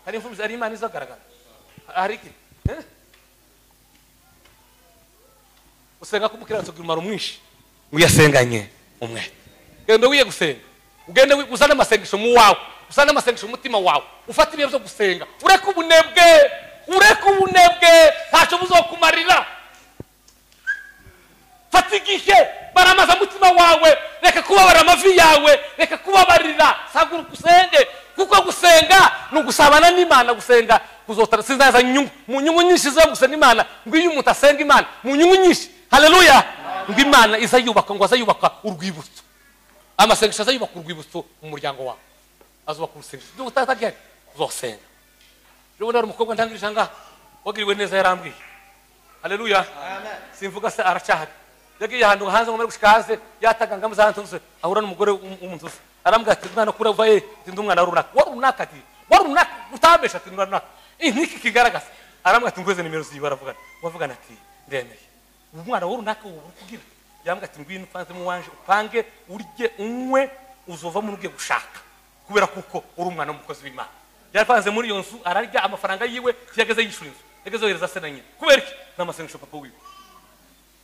hari imfubiza ari Imana izagaragara hari iki usenga ko umukiranutsi ugira umumaro mwinshi uyasenganye umwe genda wiye gusenga ugende uzane amasengesho mu wawe uzane amasengesho mu mutima wawe ufate ibihe byo gusenga ureke ubunebwe ntacyo buzokumarira fata igihe baramaza mutima wawe reka kubabara amavi yawe reka kubabarira sagura usenge kuko gusenga ni ugusabana n'Imana gusenga kuzotara sinzaza mu nyungu nyinshi zo gusenga Imana ngo iyo umuntu asenga Imana mu nyungu nyinshi haleluya ngo Imana izayubaka ngo azayubaka urwibutso amasengesho azayubaka urwibutso mu muryango wawe azubaka urusengero byo utatagiye uzosenga rero nari umukobwa ntangirije ngaha wagiriwe neza yarambwiye haleluya amen simvuga se aracyahari yagiye ahantu hanze ngo muri gushika hanze yataganga muzantunze ahura n'umugore w'umuntu arambwira ati mwana kura uvaye ndi umwana warunaka ati warunaka utabesha ati runaka niki kigaragaza arambwira ati ngweze nimero ziba bavugana ati ndemeye umwana warunaka kugira yambwira ati ngwino upanze mu wanje upange urye unywe uzova mu ruge gushaka kubera kuko uri umwana w'umukozi w'Imana yapanze muri iyo nzu ararya amafaranga yiwe yageze yishura inzu yageze yohereza se na nyina kubera iki n'amasengesho papa wiwe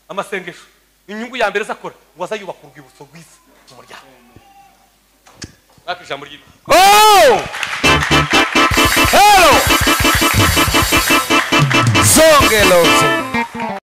amasengesho inyungu ya mbere zakora ngo azayubaka urwibutso rwiza mu muryango akijambo ry'Imana